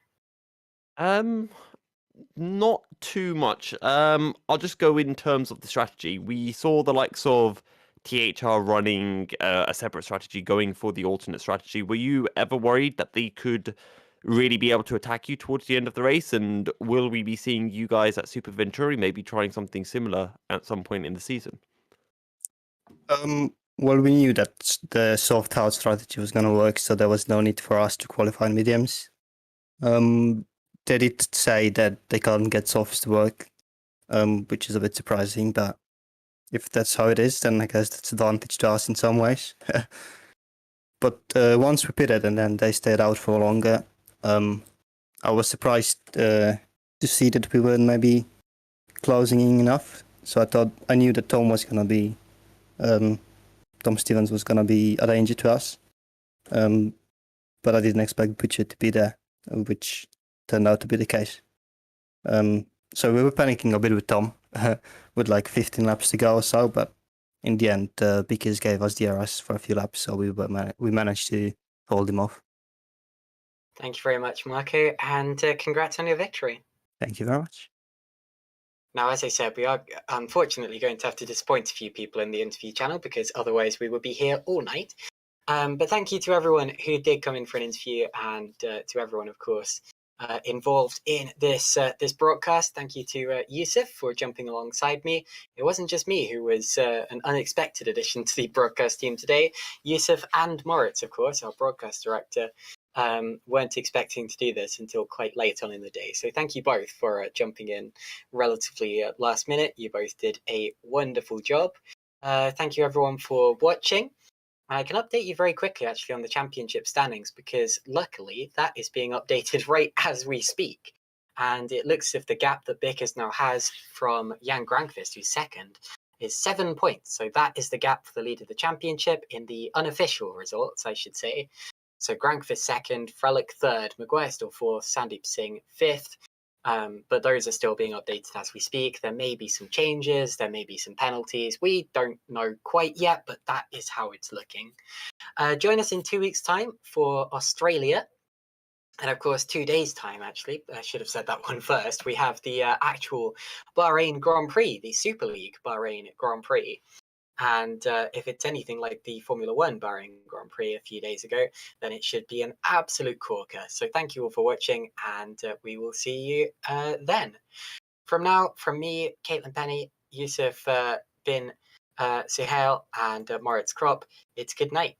Not too much. I'll just go in terms of the strategy. We saw the likes of THR running a separate strategy, going for the alternate strategy. Were you ever worried that they could really be able to attack you towards the end of the race? And will we be seeing you guys at Super Venturi maybe trying something similar at some point in the season? Well, we knew that the soft hard strategy was going to work, so there was no need for us to qualify in mediums. They did say that they can't get softs to work, which is a bit surprising, but if that's how it is, then I guess that's an advantage to us in some ways. But once we pitted and then they stayed out for longer, I was surprised to see that we weren't maybe closing in enough. So I knew that Tom Stevens was going to be a danger to us. But I didn't expect Butcher to be there, which turned out to be the case. So we were panicking a bit with Tom, with like 15 laps to go or so, but in the end, Bikas gave us DRS for a few laps, so we managed to hold him off. Thank you very much, Marco, and congrats on your victory. Thank you very much. Now, as I said, we are unfortunately going to have to disappoint a few people in the interview channel because otherwise we would be here all night. But thank you to everyone who did come in for an interview and to everyone, of course, involved in this broadcast. Thank you to Yousuf for jumping alongside me. It wasn't just me who was an unexpected addition to the broadcast team today. Yousuf and Moritz, of course, our broadcast director, weren't expecting to do this until quite late on in the day. So thank you both for jumping in relatively last minute. You both did a wonderful job. Thank you everyone for watching. And I can update you very quickly, actually, on the championship standings, because luckily that is being updated right as we speak. And it looks as if the gap that Bickers now has from Jan Grankvist, who's second, is 7 points. So that is the gap for the lead of the championship in the unofficial results, I should say. So Grankvist second, Frelick third, Maguire still fourth, Sandeep Singh fifth. But those are still being updated as we speak. There may be some changes, there may be some penalties. We don't know quite yet, but that is how it's looking. Join us in 2 weeks' time for Australia. And of course, 2 days' time, actually. I should have said that one first. We have the actual Bahrain Grand Prix, the Super League Bahrain Grand Prix. And if it's anything like the Formula One Bahrain Grand Prix a few days ago, then it should be an absolute corker. So thank you all for watching, and we will see you then. From now, from me, Caitlin Penny, Yousuf, bin-Suhayl, and Moritz Kropp, it's good night.